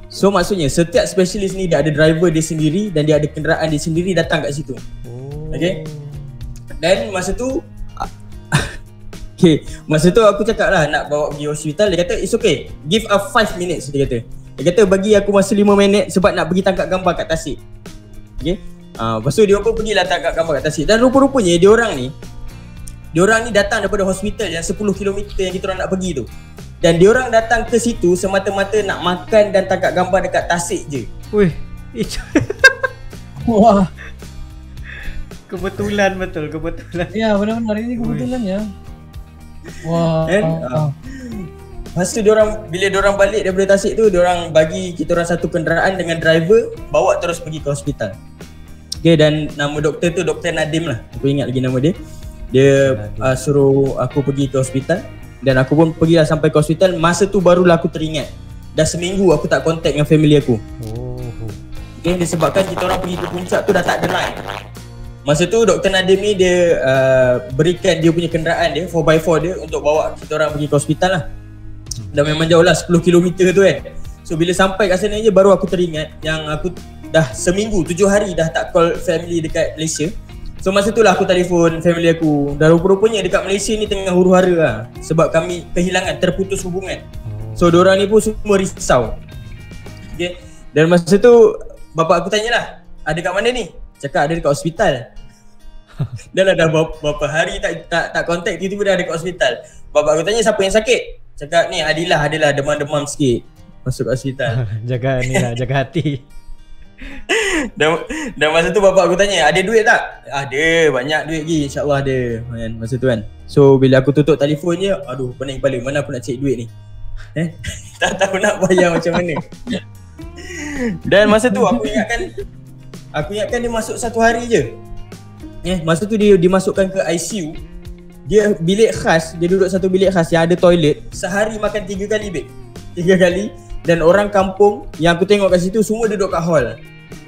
So maksudnya setiap spesialis ni dia ada driver dia sendiri dan dia ada kenderaan dia sendiri datang kat situ. Okay. Dan masa tu masa tu aku cakap lah nak bawa pergi hospital. Dia kata it's okay, give us 5 minutes. Dia kata bagi aku masa 5 minit sebab nak pergi tangkap gambar kat tasik. Okay. Lepas tu dia pun pergilah tangkap gambar kat tasik. Dan rupa-rupanya dia orang ni datang daripada hospital yang 10 km yang kita orang nak pergi tu. Dan dia orang datang ke situ semata-mata nak makan dan tangkap gambar dekat tasik je. Wih. Wah. Kebetulan. Ya, benar-benar ini kebetulan ya. Wah. Lepas tu bila diorang balik daripada tasik tu, diorang bagi kita orang satu kenderaan dengan driver bawa terus pergi ke hospital. Okay, dan nama doktor tu Dr. Nadim lah. Aku ingat lagi nama dia. Dia suruh aku pergi ke hospital. Dan aku pun pergilah sampai ke hospital. Masa tu barulah aku teringat dah seminggu aku tak contact dengan family aku. Okay, disebabkan kita orang pergi ke puncak tu dah tak ada line. Masa tu Dr. Nadim ni dia berikan dia punya kenderaan dia 4x4 dia untuk bawa kita orang pergi ke hospital lah. Dan memang jauh lah 10 km tu kan. So bila sampai kat sana je baru aku teringat yang aku dah seminggu 7 hari dah tak call family dekat Malaysia. So masa tu lah aku telefon family aku. Dan rupa-rupanya dekat Malaysia ni tengah huru-hara lah. Sebab kami kehilangan, terputus hubungan. So diorang ni pun semua risau. Okay. Dan masa tu bapak aku tanyalah, ada kat mana ni? Cakap ada dekat hospital. Dah lah dah berapa hari tak contact, tiba-tiba dah ada kat hospital. Bapak aku tanya siapa yang sakit? Cakap ni Adilah adalah demam-demam sikit. Masuk ke hospital. Jaga ni lah, jaga hati. Dan masa tu bapak aku tanya, ada duit tak? Ada, banyak duit lagi, insyaAllah ada kan, masa tu kan. So bila aku tutup telefon je, aduh pening kepala, mana aku nak cek duit ni. Tak tahu nak bayar macam mana. Dan masa tu aku ingatkan dia masuk 1 hari je. Masa tu dia dimasukkan ke ICU. Dia bilik khas, dia duduk satu bilik khas yang ada toilet. Sehari makan 3 kali babe. 3 kali. Dan orang kampung yang aku tengok kat situ semua duduk kat hall.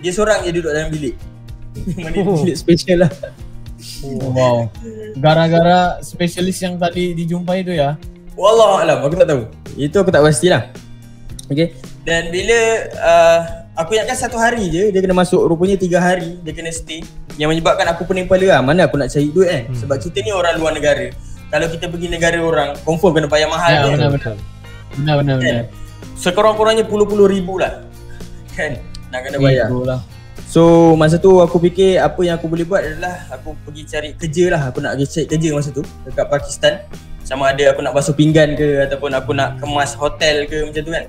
Dia seorang je duduk dalam bilik. Bilik special lah. Wow. Gara-gara spesialis yang tadi dijumpai itu ya. Wallahualam, aku tak tahu. Itu aku tak pastilah. Okay. Dan bila aku ingatkan 1 hari je dia kena masuk, rupanya 3 hari dia kena stay. Yang menyebabkan aku pening kepala lah, mana aku nak cari duit kan. Sebab kita ni orang luar negara. Kalau kita pergi negara orang, confirm kena bayar mahal ya, kan. Benar. Sekurang-kurangnya puluh ribu lah kan nak kena bayar. So masa tu aku fikir apa yang aku boleh buat adalah aku pergi cari kerja lah. Aku nak pergi cari kerja masa tu dekat Pakistan. Sama ada aku nak basuh pinggan ke ataupun aku nak kemas hotel ke macam tu kan.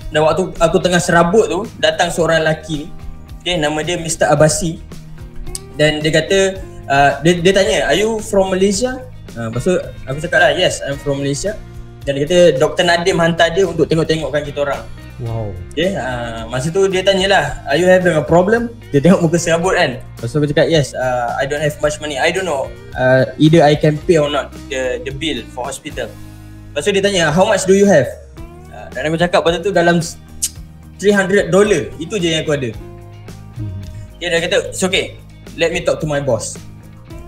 Dan waktu aku tengah serabut tu, datang seorang lelaki ni. Okay, nama dia Mr. Abasi. Dan dia kata, dia tanya, are you from Malaysia? Lepas tu aku cakap lah, yes, I'm from Malaysia. Dan dia kata, Dr. Nadim hantar dia untuk tengok-tengokkan kita orang. Wow. Okay, masa tu dia tanyalah, are you having a problem? Dia tengok muka serabut kan. Lepas tu aku cakap, yes, I don't have much money. I don't know, either I can pay or not the bill for hospital. Lepas tu dia tanya, how much do you have? Dan aku cakap pada tu dalam $300. Itu je yang aku ada. Dia kata, it's okay, let me talk to my boss.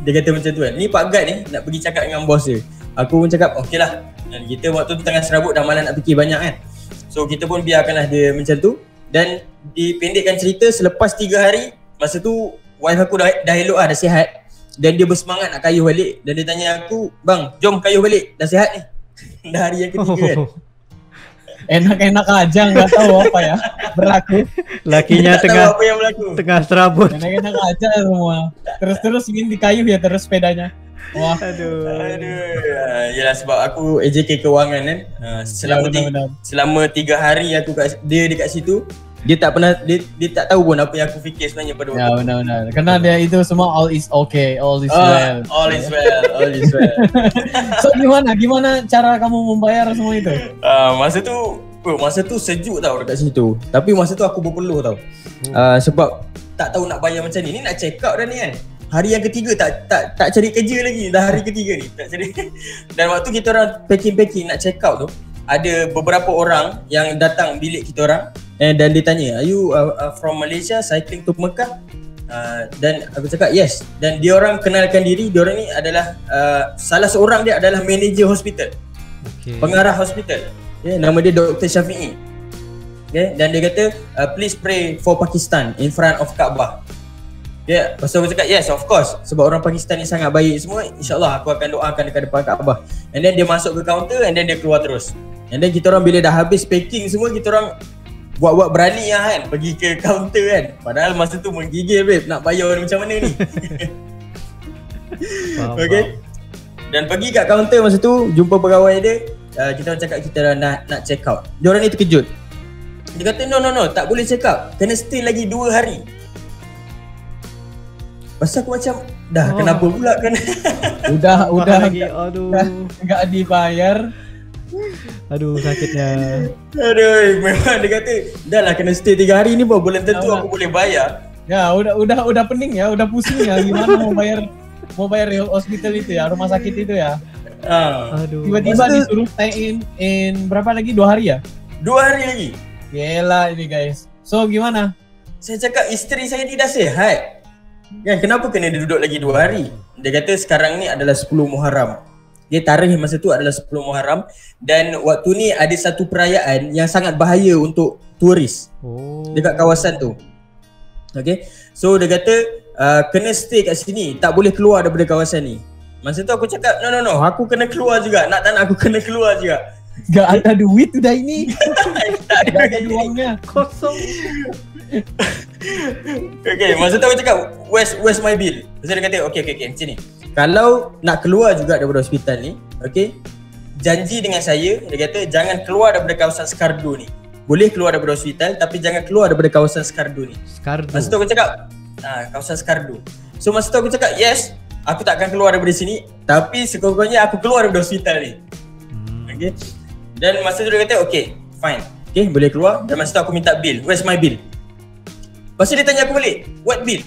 Dia kata macam tu kan. Ni Pak Gad ni nak pergi cakap dengan bos dia. Aku pun cakap, okay lah. Dan kita waktu tu tengah serabut dah malas nak fikir banyak kan. So kita pun biarkanlah dia macam tu. Dan dipendekkan cerita, selepas 3 hari, masa tu wife aku dah elok lah, dah sihat. Dan dia bersemangat nak kayuh balik. Dan dia tanya aku, bang jom kayuh balik, dah sihat ni. Dah hari yang ketiga kan. Enak-enak aja, nggak tahu apa ya berlaku. Lakinya Tak tahu tengah apa yang berlaku. tengah serabut. Enak-enak aja semua. Terus ingin dikayuh ya terus sepedanya. Wah. Aduh. Yelah sebab aku AJK kewangan kan. Selama 3 hari aku dia dekat situ, dia tak pernah dia tak tahu pun apa yang aku fikir sebenarnya pada waktu. Ya benar. Karena dia itu semua all is okay, all is well. All is well. So gimana cara kamu membayar semua itu? Masa tu sejuk tau dekat situ. Tapi masa tu aku berpeluh tau. Sebab tak tahu nak bayar macam ni. Ni nak check out dah ni kan. Hari yang ketiga tak cari kerja lagi. Dah hari ketiga ni tak cari. Dan waktu kita orang packing nak check out tu, ada beberapa orang yang datang bilik kita orang dan dia tanya, are you from Malaysia cycling to Mekah? Dan aku cakap yes. Dan dia orang kenalkan diri, dia orang ni adalah salah seorang dia adalah manager hospital. Pengarah hospital. Nama dia Dr. Syafi'i. Dan dia kata please pray for Pakistan in front of Kaabah. Lepas tu aku cakap yes of course. Sebab orang Pakistan ni sangat baik semua, InsyaAllah aku akan doakan dekat depan Kaabah. And then dia masuk ke kaunter and then dia keluar terus. And then kita orang bila dah habis packing semua, kita orang buat berani lah kan, pergi ke kaunter kan. Padahal masa tu menggigil babe, nak bayar macam mana ni. Okay. Dan pergi kat kaunter masa tu, jumpa pegawai dia. Kita orang cakap kita nak check out. Dia orang ni terkejut. Dia kata no, tak boleh check out, kena stay lagi 2 hari. Pasal aku macam kenapa pula kan. Udah lagi. Aduh. Enggak dibayar. Aduh sakitnya. Aduh, memang dia kata dah lah kena stay 3 hari ni pun belum tentu aku boleh bayar. Ya udah pening ya, udah pusing ya gimana mau bayar hospital itu ya, rumah sakit itu ya. Aduh. Tiba-tiba disuruh stay in berapa lagi, 2 hari ya? 2 hari lagi. Gila ini guys. So gimana? Saya cakap isteri saya ni dah sihat. Kan kenapa kena dia duduk lagi 2 hari? Dia kata sekarang ni adalah 10 Muharram. Dia tarikh masa tu adalah 10 Muharram. Dan waktu ni ada satu perayaan yang sangat bahaya untuk turis dekat kawasan tu. Okay. So dia kata kena stay kat sini, tak boleh keluar daripada kawasan ni. Masa tu aku cakap no, aku kena keluar juga. Nak tak nak aku kena keluar juga. Gak ada duit udah ini. Tak ada uangnya, kosong. Okay, masa tu aku cakap where's my bill? Lepas dia kata okay macam ni. Kalau nak keluar juga daripada hospital ni, okay, janji dengan saya, dia kata jangan keluar daripada kawasan Skardu ni. Boleh keluar daripada hospital tapi jangan keluar daripada kawasan Skardu ni. Masa tu aku cakap kawasan Skardu. So masa tu aku cakap yes, aku tak akan keluar daripada sini, tapi sekurang-kurangnya aku keluar daripada hospital ni. Okay. Dan masa tu dia kata okay, fine. Okay, boleh keluar. Dan masa tu aku minta bill. Where's my bill? Lepas tu dia tanya aku balik, what bill?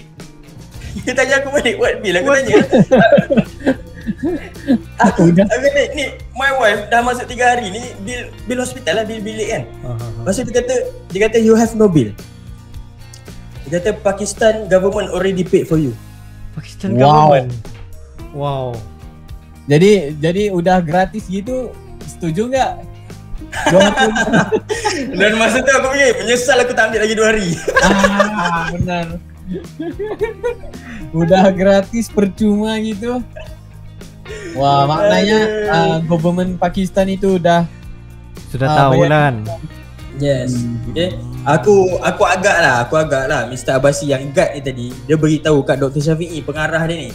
Dia tanya aku balik, what bill? Aku tanya aku kata, ni my wife dah masuk 3 hari ni, bill hospital lah, bill bilik kan. Lepas tu dia kata you have no bill. Dia kata Pakistan government already paid for you. Pakistan government. Wow. Jadi udah gratis gitu, setuju nggak? Dan masa tu aku fikir menyesal aku tak ambil lagi 2 hari. Benar. Udah gratis percuma gitu. Wah, maknanya government Pakistan itu sudah tahu kan. Yes. Okay. Aku agak lah Mr. Abasi yang guard ni tadi, dia beritahu kat Dr. Syafi'i, pengarah dia ni.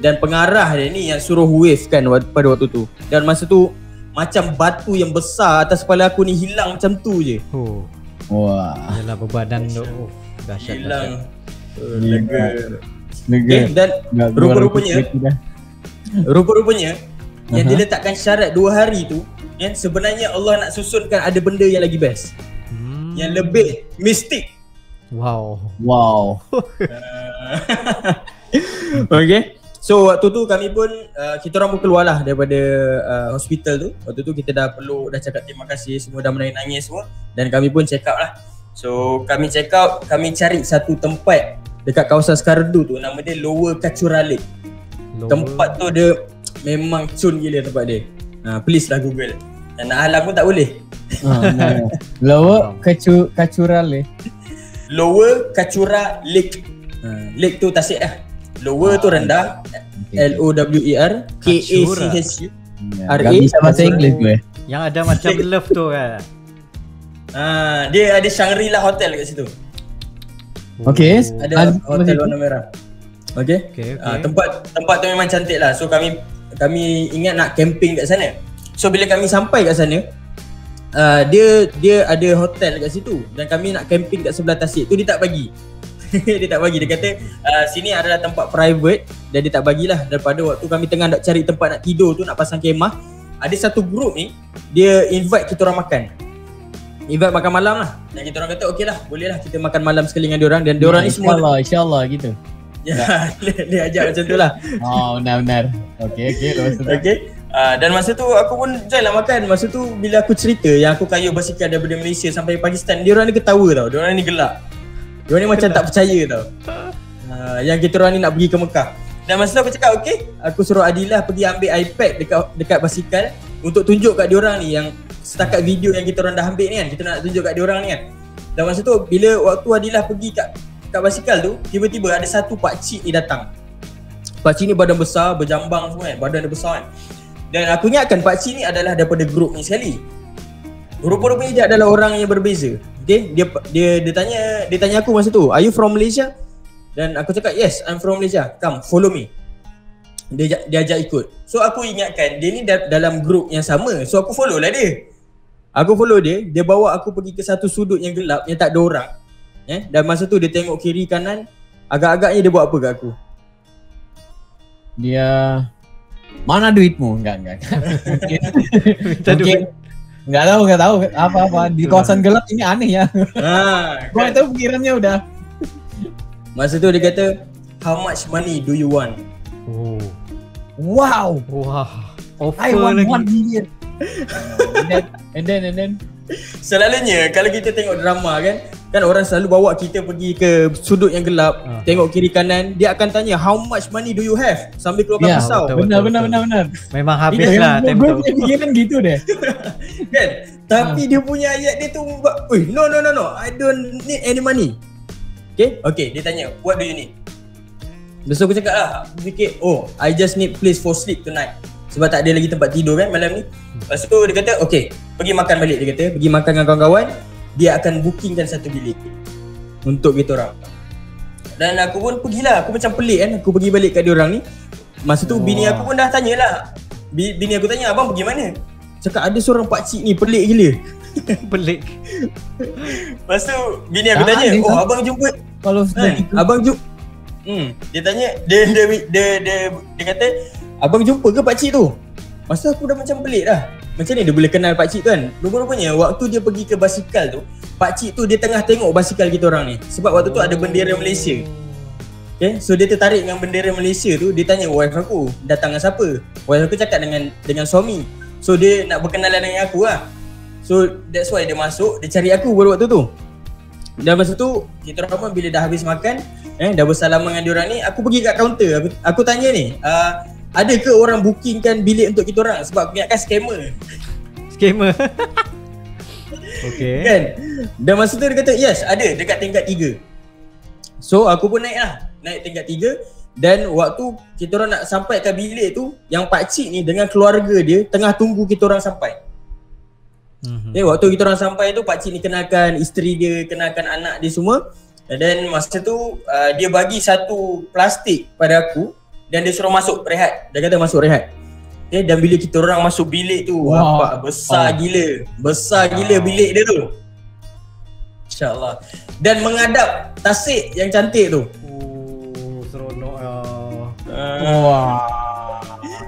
Dan pengarah dia ni yang suruh wave kan pada waktu tu. Dan masa tu macam batu yang besar atas kepala aku ni hilang macam tu je. Oh. Wah. Yalah bebadan tu. Oh, dahsyat. Hilang. Lega. Okay, dan rupa-rupanya yang diletakkan syarat 2 hari tu, kan, sebenarnya Allah nak susunkan ada benda yang lagi best. Yang lebih mistik. Wow. Okay. So waktu tu kami pun kita orang pun keluar lah daripada hospital tu. Waktu tu kita dah cakap terima kasih, semua dah menangis semua. Dan kami pun check out lah. So kami check out, kami cari satu tempat dekat kawasan Skardu tu, nama dia Lower Kachura Lake. Tempat tu dia memang cun gila tempat dia. Please lah Google. Dan nak halang pun tak boleh. Lower Kachura Lake. Lower Kachura Lake. Lake tu tasik lah. Lower tu rendah. Lower Kachura. Gak bisa bahasa Inggeris gue. Yang ada macam love tu kan. Dia ada Shangri-La Hotel kat situ. Okay. Ada hotel warna merah. Okay. Tempat tu memang cantik lah. So kami ingat nak camping kat sana. So bila kami sampai kat sana, dia ada hotel kat situ dan kami nak camping kat sebelah tasik tu, dia tak bagi. Dia tak bagi. Dia kata sini adalah tempat private dan dia tak bagilah. Daripada waktu kami tengah nak cari tempat nak tidur tu, nak pasang kemah, ada satu group ni dia invite kita orang makan. Invite makan malam lah. Dan kita orang kata okey lah, boleh lah kita makan malam sekali dengan diorang. Dan diorang ni semua InsyaAllah gitu. Ya, dia ajak macam tu lah. Oh benar. Okay. Dan masa tu aku pun join lah makan. Masa tu bila aku cerita yang aku kayuh basikal daripada Malaysia sampai Pakistan, diorang ni ketawa tau. Diorang ni gelak. Diorang ni macam tak percaya tau. Yang kita orang ni nak pergi ke Mekah. Dan masa tu aku cakap okey, aku suruh Adilah pergi ambil iPad dekat basikal untuk tunjuk kat diorang ni yang setakat video yang kita orang dah ambil ni kan, kita nak tunjuk kat diorang ni kan. Dan masa tu bila waktu Adilah pergi kat basikal tu, tiba-tiba ada satu pakcik ni datang. Pakcik ni badan besar, berjambang semua kan, badan dia besar kan. Dan aku ingatkan pakcik ni adalah daripada grup ni sekali. Rupa-rupanya dia adalah orang yang berbeza. Okay, dia tanya aku masa tu, "Are you from Malaysia?" Dan aku cakap, "Yes, I'm from Malaysia. Come, follow me." Dia ajak ikut. So aku ingatkan dia ni dalam grup yang sama. So aku follow lah dia. Aku follow dia, dia bawa aku pergi ke satu sudut yang gelap yang tak ada orang. Dan masa tu dia tengok kiri kanan, agak-agaknya dia buat apa kat aku? Dia mana duitmu? Enggak. Mungkin enggak tahu apa di kawasan gelap ini aneh ya. Gua tahu pikirannya udah. Masa tu dia kata, "How much money do you want?" Oh. Wow. Offer I want lagi. 1 million. And then Selalunya kalau kita tengok drama kan orang selalu bawa kita pergi ke sudut yang gelap, tengok kiri kanan, dia akan tanya, "How much money do you have?" sambil keluarkan pisau. Benar. Memang habis lah time tu. Gue pikiran gitu deh. Kan? Tapi dia punya ayat dia tu, no, I don't need any money. Okay, dia tanya, "What do you need?" Besok aku cakap lah, aku fikir, I just need place for sleep tonight. Sebab tak ada lagi tempat tidur kan malam ni. Lepas tu dia kata, "Okay, pergi makan balik." Dia kata, pergi makan dengan kawan-kawan, dia akan bookingkan satu bilik untuk kita orang. Dan aku pun pergilah, aku macam pelik kan, aku pergi balik kat dia orang ni. Masa tu bini aku pun dah tanyalah. Bini aku tanya, "Abang pergi mana?" Cakap, "Ada seorang pakcik ni pelik gila." Pelik. Lepas tu bini aku tanya, "Abang jumpa Kalau abang jumpa." Dia tanya, dia kata, "Abang jumpa ke pakcik tu?" Masa aku dah macam pelik dah. Macam ni dia boleh kenal pakcik tu kan. Rupa-rupanya waktu dia pergi ke basikal tu, pakcik tu dia tengah tengok basikal kita orang ni. Sebab waktu tu ada bendera Malaysia. Okay, so dia tertarik dengan bendera Malaysia tu. Dia tanya wife aku, "Datang dengan siapa?" Wife aku cakap dengan suami. So dia nak berkenalan dengan aku lah. So that's why dia masuk, dia cari aku pada waktu tu. Dan masa tu kita orang pun bila dah habis makan, dah bersalaman dengan diorang ni, aku pergi kat kaunter. Aku tanya ni, ada ke orang bookingkan bilik untuk kita orang? Sebab aku ingatkan scammer. Okay. Kan? Dan masa tu dia kata, "Yes, ada dekat tingkat 3. So aku pun naik tingkat 3. Dan waktu kita orang nak sampai ke bilik tu, yang pakcik ni dengan keluarga dia tengah tunggu kita orang sampai. Waktu kita orang sampai tu pakcik ni kenalkan isteri dia, kenalkan anak dia semua. Dan masa tu dia bagi satu plastik pada aku dan dia suruh masuk rehat. Dia kata masuk rehat. Dan bila kita orang masuk bilik tu, besar gila. Besar gila bilik dia tu. InsyaAllah. Dan menghadap tasik yang cantik tu. Seronok ya. Wah.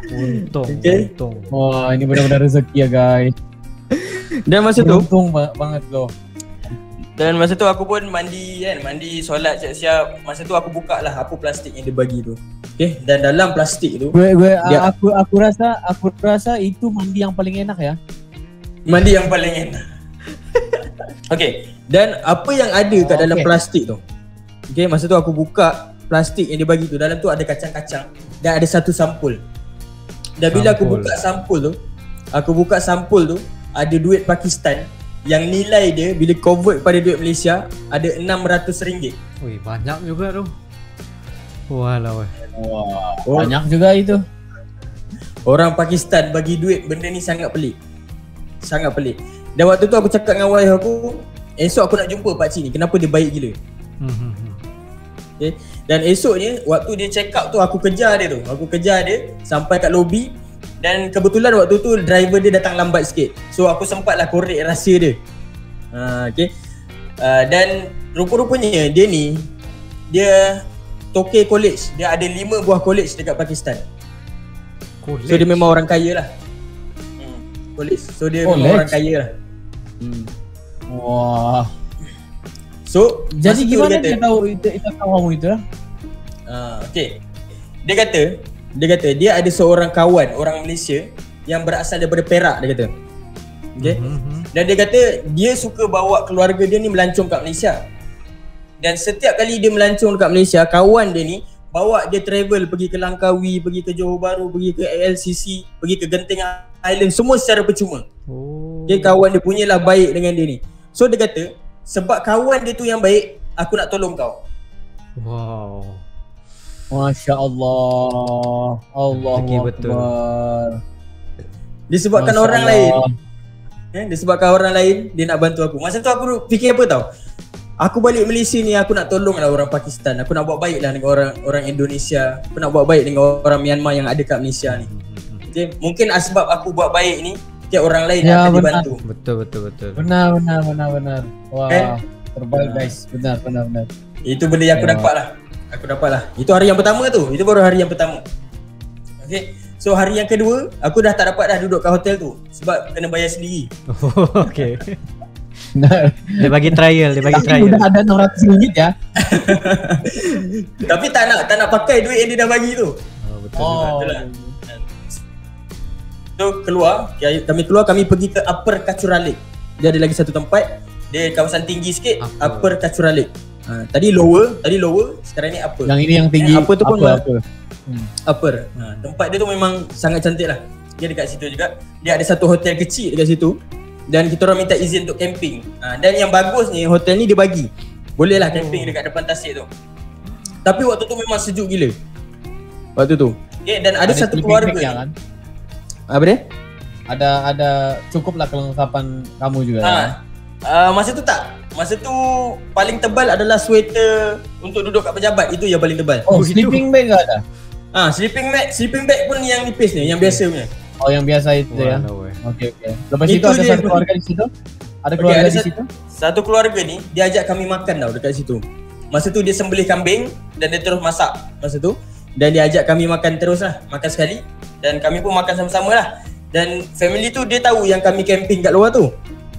Untung. Wah, ini benar-benar rezeki ya guys. Dan masa tu untung banget loh. Dan masa tu aku pun mandi kan, mandi solat siap-siap. Masa tu aku buka lah apa plastik yang dia bagi tu. Dan dalam plastik tu Aku rasa itu mandi yang paling enak ya. Mandi yang paling enak. Dan apa yang ada kat dalam plastik tu. Masa tu aku buka plastik yang dia bagi tu, dalam tu ada kacang-kacang dan ada satu sampul. Dan bila aku buka sampul tu, ada duit Pakistan yang nilai dia bila convert pada duit Malaysia ada RM600. Wih, banyak juga tu. Walau. Wah, banyak juga itu. Orang Pakistan bagi duit benda ni sangat pelik. Sangat pelik. Dan waktu tu aku cakap dengan wife aku, esok aku nak jumpa pakcik ni, kenapa dia baik gila. Dan esoknya waktu dia check out tu aku kejar dia sampai kat lobi. Dan kebetulan waktu tu driver dia datang lambat sikit. So aku sempatlah korek rahsia dia. Dan rupa-rupanya dia Tokyo College. Dia ada 5 buah college dekat Pakistan. So dia memang orang kaya lah. College. So dia memang orang kaya lah. Wah. So jadi gimana dia tahu kamu itu lah? Dia kata dia ada seorang kawan orang Malaysia yang berasal daripada Perak, dia kata. Dan dia kata dia suka bawa keluarga dia ni melancong kat Malaysia. Dan setiap kali dia melancong dekat Malaysia, kawan dia ni bawa dia travel pergi ke Langkawi, pergi ke Johor Bahru, pergi ke ALCC, pergi ke Genting Island, semua secara percuma. Kawan dia punyalah baik dengan dia ni. So dia kata sebab kawan dia tu yang baik, aku nak tolong kau. Wow. Masya Allah. Allahu Akbar. Disebabkan orang lain. Disebabkan orang lain dia nak bantu aku. Masa tu aku fikir apa tau? Aku balik Malaysia ni aku nak tolong lah orang Pakistan. Aku nak buat baik lah dengan orang Indonesia. Aku nak buat baik dengan orang Myanmar yang ada kat Malaysia ni. Mungkin sebab aku buat baik ni, orang lain akan dibantu. Betul. Benar. Wah, terbaik guys. Benar. Itu benda yang aku dapat lah. Itu hari yang pertama tu. Itu baru hari yang pertama. So hari yang kedua aku dah tak dapat dah duduk kat hotel tu sebab kena bayar sendiri. Dia bagi trial. Tapi udah ada RM600 ya. Tapi tak nak pakai duit yang dia dah bagi tu. Betul. So kami pergi ke Upper Kachura Lake. Dia ada lagi satu tempat, dia kawasan tinggi sikit, Upper Kachura Lake. Tadi lower, sekarang ni upper. Yang ini yang tinggi. Upper tu pun upper. Tempat dia tu memang sangat cantik lah. Dia dekat situ juga. Dia ada satu hotel kecil dekat situ. Dan kita orang minta izin untuk camping. Dan yang bagus ni, hotel ni dia bagi boleh lah camping dekat depan tasik tu. Tapi waktu tu memang sejuk gila. Waktu tu. Dan ada satu keluarga ni. Kan? Apa dia? Ada cukup lah kelengkapan kamu juga. Masa tu tak. Masa tu paling tebal adalah sweater untuk duduk kat pejabat. Itu yang paling tebal. Sleeping bag ke ada? Sleeping bag pun yang nipis ni, yang biasa punya. Yang biasa itu ya. Okey. Lepas itu ada satu keluarga di situ? Ada keluarga di situ? Satu keluarga ni dia ajak kami makan tau dekat situ. Masa tu dia sembelih kambing dan dia terus masak masa tu. Dan dia ajak kami makan terus lah, makan sekali. Dan kami pun makan sama-sama lah. Dan family tu dia tahu yang kami camping kat luar tu.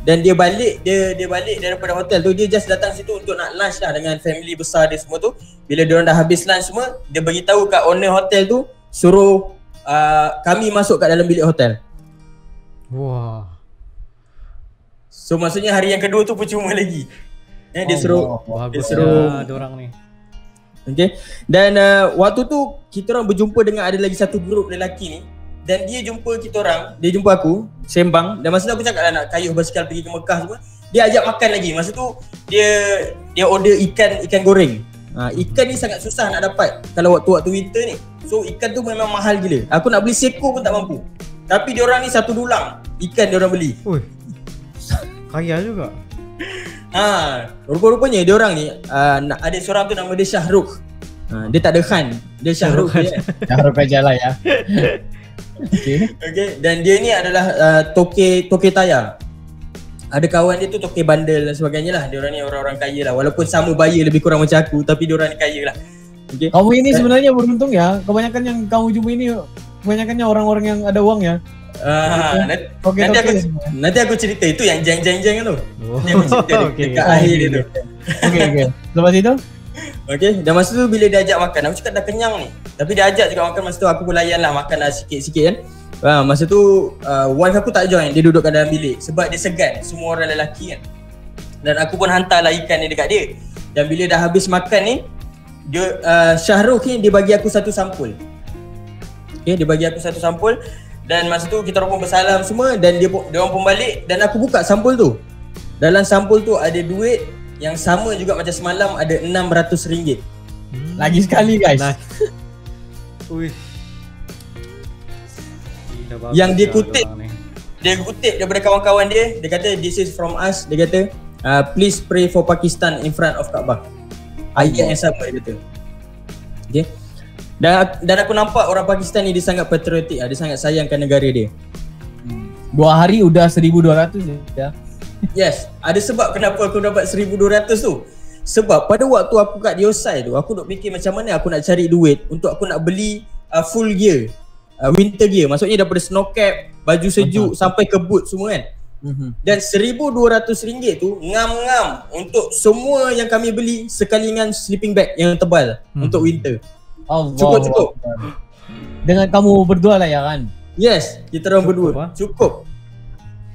Dan dia balik daripada hotel tu, dia just datang situ untuk nak lunch lah dengan family besar dia semua tu. Bila dia orang dah habis lunch semua, dia bagi tahu kat owner hotel tu suruh kami masuk kat dalam bilik hotel. Wah. So maksudnya hari yang kedua tu percuma lagi. Dia suruh diorang ni. Dan waktu tu kita orang berjumpa dengan ada lagi satu grup lelaki ni. Dan dia jumpa kita orang, dia jumpa aku, sembang. Dan masa tu aku cakap lah nak kayuh basikal pergi ke Mekah semua. Dia ajak makan lagi. Masa tu dia order ikan goreng. Ikan ni sangat susah nak dapat kalau waktu winter ni. So ikan tu memang mahal gila. Aku nak beli seko pun tak mampu. Tapi diorang ni $1 ikan diorang beli. Kaya juga. Rupa-rupanya dia orang ni ada seorang tu nama dia Syahrukh. Dia tak ada Khan, dia Syahrukh je. Syahrukh aja lah ya. Okay, dan dia ni adalah toke taya. Ada kawan dia tu toke bandel dan sebagainya lah. Dia orang ni orang-orang kaya lah. Walaupun sama bayar lebih kurang macam aku, tapi dia orang ni kaya lah. Okay. Kamu ini sebenarnya beruntung ya. Kebanyakan yang kamu jumpa ini kebanyakannya orang-orang yang ada uang ya. Nanti aku cerita itu yang jeng-jeng tu. Nanti aku cerita dekat akhir dia tu. Okay. Lepas itu? Okay, dan masa tu bila dia ajak makan, aku cakap dah kenyang ni. Tapi dia ajak juga makan, masa tu aku pun layan lah, makan lah sikit-sikit kan. Masa tu wife aku tak join, dia duduk kat dalam bilik sebab dia segan semua orang lelaki kan. Dan aku pun hantarlah ikan ni dekat dia. Dan bila dah habis makan ni, dia Syahrukh ni dia bagi aku satu sampul. Okay, dia bagi aku satu sampul. Dan masa tu kita orang pun bersalam semua dan dia orang pun balik dan aku buka sampul tu. Dalam sampul tu ada duit yang sama juga macam semalam, ada RM600. Lagi sekali guys. Ui. Yang dia kutip daripada kawan-kawan dia kata this is from us. Dia kata please pray for Pakistan in front of Kaabah. Ayat yang sama dia kata. Okay. Dan aku nampak orang Pakistan ni dia sangat patriotik, dia sangat sayangkan negara dia. 2 hari udah 1,200 ya. Yes, ada sebab kenapa aku dapat 1,200 tu. Sebab pada waktu aku kat Diosai tu, aku duk fikir macam mana aku nak cari duit untuk aku nak beli full gear, winter gear. Maksudnya daripada snow cap, baju sejuk sampai ke boot semua kan. Dan RM1,200 tu ngam-ngam untuk semua yang kami beli sekali dengan sleeping bag yang tebal untuk winter. Cukup. Dengan kamu berdua lah ya kan? Yes, kita orang berdua. Cukup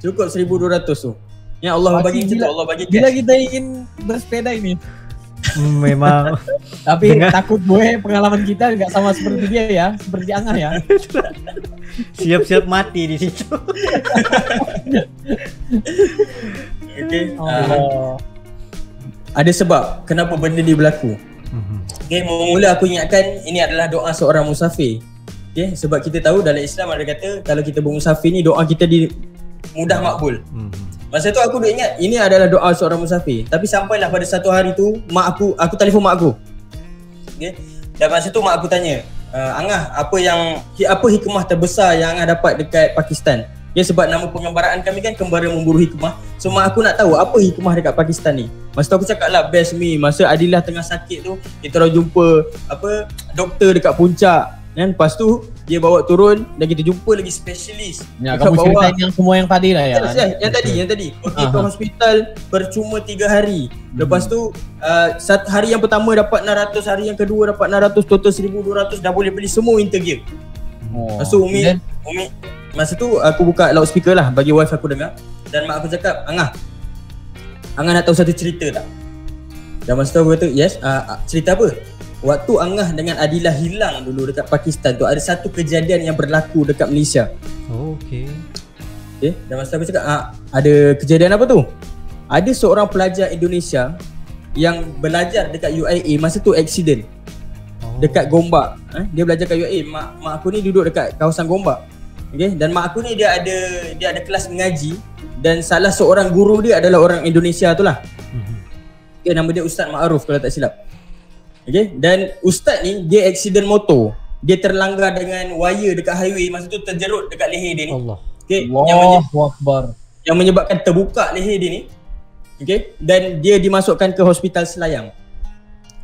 1,200 tu. Ya Allah bagi kita, Allah bagi kita. Bila kita ingin bersepeda ini. Memang. Tapi takut gue pengalaman kita enggak sama seperti dia ya, seperti Angah ya. Siap-siap mati di situ. Okay. Ada sebab kenapa benda ni berlaku. Okay, mula aku ingatkan ini adalah doa seorang musafir. Okay, sebab kita tahu dalam Islam ada kata kalau kita bermusafir ni doa kita mudah makbul. Masa tu aku dah ingat ini adalah doa seorang musafir. Tapi sampailah pada satu hari tu mak aku telefon mak aku. Okay. Dan masa tu mak aku tanya, Angah, apa hikmah terbesar yang Angah dapat dekat Pakistan? Ya, sebab nama pengembaraan kami kan kembara memburu hikmah. So mak aku nak tahu apa hikmah dekat Pakistan ni. Masa tu aku cakap lah best me. Masa Adilah tengah sakit tu, kita orang jumpa doktor dekat puncak kan. Lepas tu dia bawa turun dan kita jumpa lagi spesialis. Ya, kamu ceritain yang semua yang tadi lah ya. Yang tadi. Pergi ke hospital percuma 3 hari. Lepas tu hari yang pertama dapat 600, hari yang kedua dapat 600, total 1,200, dah boleh beli semua winter gear. Lepas tu Umi masa tu aku buka loudspeaker lah bagi wife aku dengar. Dan mak aku cakap, Angah nak tahu satu cerita tak? Dan masa tu aku kata, yes, cerita apa? Waktu Angah dengan Adilah hilang dulu dekat Pakistan tu, ada satu kejadian yang berlaku dekat Malaysia. Okay. Dan masa tu aku cakap, ada kejadian apa tu? Ada seorang pelajar Indonesia yang belajar dekat UIA, masa tu accident dekat Gombak. Dia belajar kat UIA. Mak aku ni duduk dekat kawasan Gombak. Okay? Dan mak aku ni dia ada kelas mengaji dan salah seorang guru dia adalah orang Indonesia tu lah. Okay, nama dia Ustaz Ma'ruf kalau tak silap. Okay? Dan Ustaz ni dia accident motor. Dia terlanggar dengan wire dekat highway, masa tu terjerut dekat leher dia ni. Allah. Okay? Akbar. Yang menyebabkan terbuka leher dia ni. Okay? Dan dia dimasukkan ke hospital Selayang.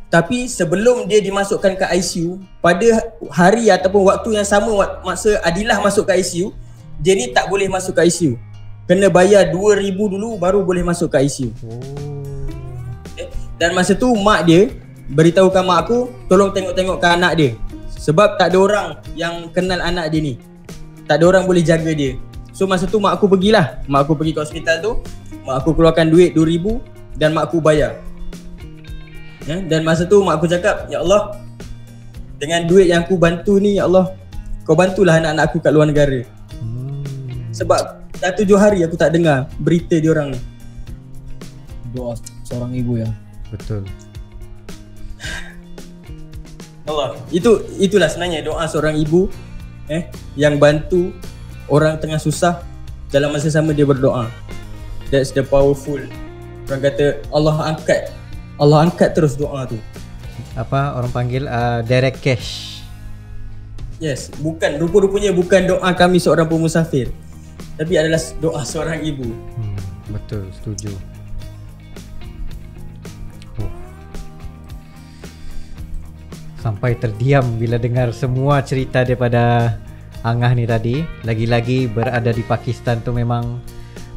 Tapi sebelum dia dimasukkan ke ICU, pada hari ataupun waktu yang sama masa Adilah masuk ke ICU, dia ni tak boleh masuk ke ICU. Kena bayar 2,000 dulu baru boleh masuk ke ICU. Okay? Dan masa tu mak dia beritahukan mak aku, tolong tengok-tengok ke anak dia. Sebab tak ada orang yang kenal anak dia ni. Tak ada orang boleh jaga dia. So masa tu mak aku pergilah. Mak aku pergi ke hospital tu. Mak aku keluarkan duit 2,000 dan mak aku bayar. Dan masa tu mak aku cakap, ya Allah, dengan duit yang aku bantu ni, ya Allah, kau bantulah anak-anak aku kat luar negara. Sebab dah 7 hari aku tak dengar berita diorang ni. Doa seorang ibu ya. Betul. Allah, itulah sebenarnya doa seorang ibu yang bantu orang tengah susah, dalam masa sama dia berdoa. That's the powerful. Orang kata Allah angkat terus doa tu. Apa orang panggil direct cash. Yes, rupa-rupanya bukan doa kami seorang pemusafir, tapi adalah doa seorang ibu. Betul, setuju. Sampai terdiam bila dengar semua cerita daripada Angah ni tadi. Lagi-lagi berada di Pakistan tu memang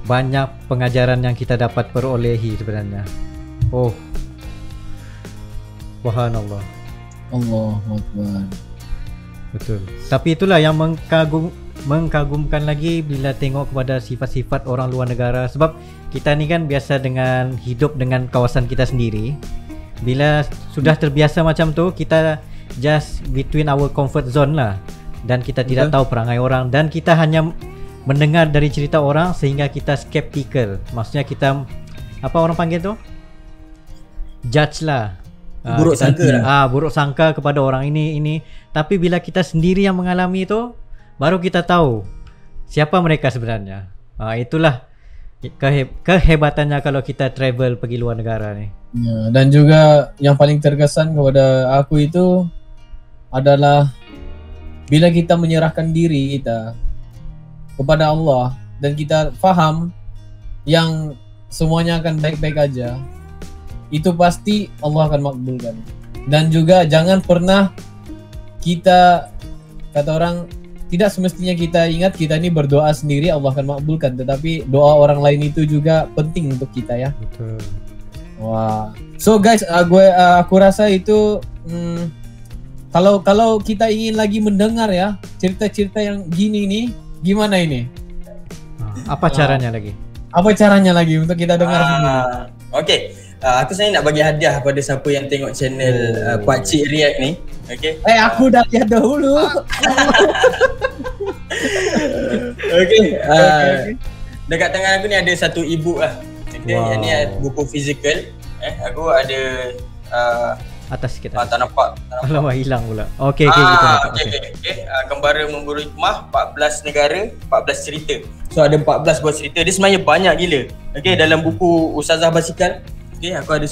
banyak pengajaran yang kita dapat perolehi sebenarnya. Subhanallah. Allahu Akbar. Betul. Tapi itulah yang mengkagumkan lagi bila tengok kepada sifat-sifat orang luar negara. Sebab kita ni kan biasa dengan hidup dengan kawasan kita sendiri. Bila sudah terbiasa macam tu, kita just between our comfort zone lah. Dan kita tidak tahu perangai orang, dan kita hanya mendengar dari cerita orang sehingga kita skeptical. Maksudnya kita, apa orang panggil tu? Judge lah. Buruk sangka lah. Buruk sangka kepada orang ini. Tapi bila kita sendiri yang mengalami itu, baru kita tahu siapa mereka sebenarnya. Itulah kehebatannya kalau kita travel pergi luar negara ni. Ya, dan juga yang paling terkesan kepada aku itu adalah bila kita menyerahkan diri kita kepada Allah dan kita faham yang semuanya akan baik-baik aja, itu pasti Allah akan makbulkan. Dan juga jangan pernah kita, kata orang, tidak semestinya kita ingat kita ini berdoa sendiri Allah akan makbulkan, tetapi doa orang lain itu juga penting untuk kita ya. Betul. Wah. So guys, aku rasa itu kalau kita ingin lagi mendengar ya cerita-cerita yang gini nih, gimana ini? Apa caranya lagi? Apa caranya lagi untuk kita dengar semua? Okay. Aku sebenarnya nak bagi hadiah pada siapa yang tengok channel Pakcik React ni. Okay. Aku dah lihat dahulu. Okay. Dekat tangan aku ni ada satu e-book lah. Okay. Yang ni buku fizikal. Aku ada atas sikit. Tak nampak. Alamak, hilang pula. Okay, kita Kembara Memburu Hikmah, 14 negara, 14 cerita. So ada 14 buah cerita. Dia sebenarnya banyak gila. Okay, dalam buku Ustazah Basikal, okay, aku ada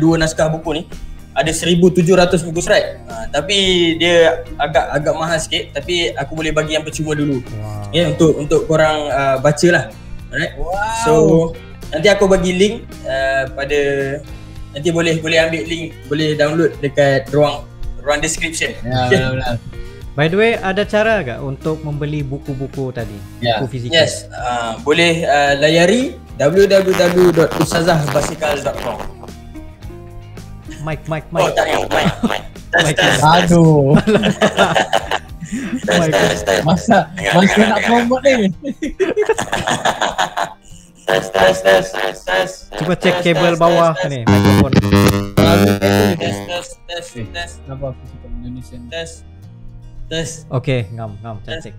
dua naskah buku ni. Ada 1,700 muka surat. Tapi dia agak mahal sikit, tapi aku boleh bagi yang percuma dulu. Ya, untuk korang baca lah. Alright. Wow. So nanti aku bagi link pada, nanti boleh ambil link, boleh download dekat ruang description. Ya, benar. By the way, ada cara ke untuk membeli buku-buku tadi? Buku fizikal. Yes, boleh layari www.ustazahbasikal.com. Mike. Oh, tak ada mic. Aduh. Masa nak promote ni. Tes. Cuba cek kabel bawah ni, mikrofon. Tes. Kenapa aku suka Indonesian? Tes. Okay, ngam cantik.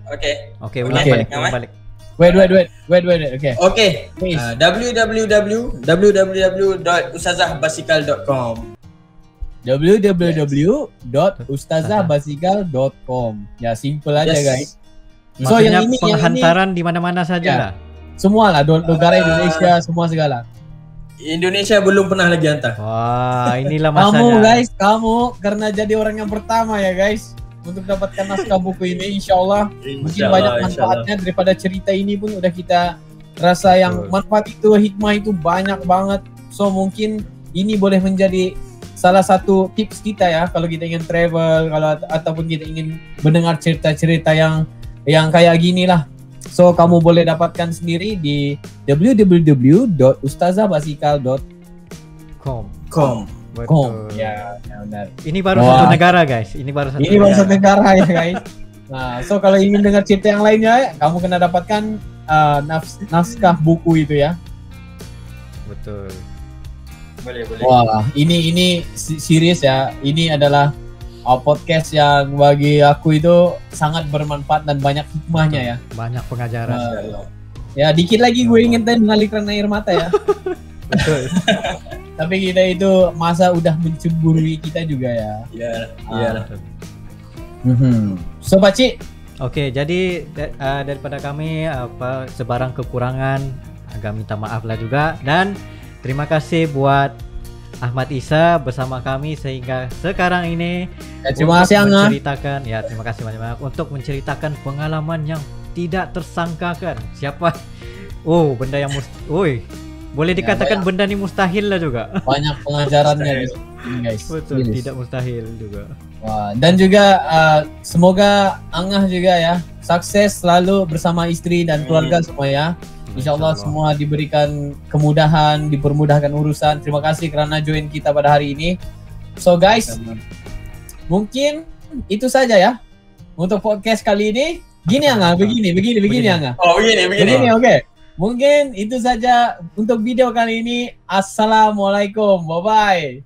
Okay, ulang balik. Wait. Okay. www.ustazahbasikal.com. www.ustazahbasikal.com. Ya, simple aja guys. So yang ini penghantaran di mana-mana sajalah. Semua lah, negara Indonesia, semua segala. Indonesia belum pernah lagi hantar. Wah, inilah masanya. Kamu karena jadi orang yang pertama ya guys untuk dapatkan naskah buku ini, insyaallah mungkin banyak manfaatnya. Daripada cerita ini pun udah kita rasa yang manfaat itu, hikmah itu banyak banget. So mungkin ini boleh menjadi salah satu tips kita ya kalau kita ingin travel, ataupun kita ingin mendengar cerita-cerita yang kayak gini lah. So kamu boleh dapatkan sendiri di www.ustazahbasikal.com. Ya, benar. Ini baru satu negara guys. Ini baru satu negara ya guys. Nah, so kalau ingin dengar cerita yang lainnya, kamu kena dapatkan naskah buku itu ya. Betul. Boleh. Wah, ini serius ya. Ini adalah podcast yang bagi aku itu sangat bermanfaat dan banyak hikmahnya ya. Banyak pengajaran. Ya, dikit lagi gue ingin mengalirkan air mata ya. Betul. Tapi kita itu masa udah mencemburui kita juga ya. Iya. So Pakcik. Okey, jadi daripada kami sebarang kekurangan agak minta maaf lah juga. Dan terima kasih buat Ahmad Isa bersama kami sehingga sekarang ini. Terima kasih Angga. Menceritakan, ya terima kasih banyak untuk menceritakan pengalaman yang tidak tersangkakan. Siapa? Oh, benda yang boleh dikatakan benda ni mustahil lah juga. Banyak pengajarannya ini guys. Betul, tidak mustahil juga. Wah, dan juga semoga Angah juga ya sukses selalu bersama istri dan keluarga semua ya. InsyaAllah semua diberikan kemudahan, dipermudahkan urusan. Terima kasih kerana join kita pada hari ini. So guys, mungkin itu saja ya untuk podcast kali ini. Gini Angah, begini Angah. Oh begini. Oke. Mungkin itu saja untuk video kali ini. Assalamualaikum. Bye-bye.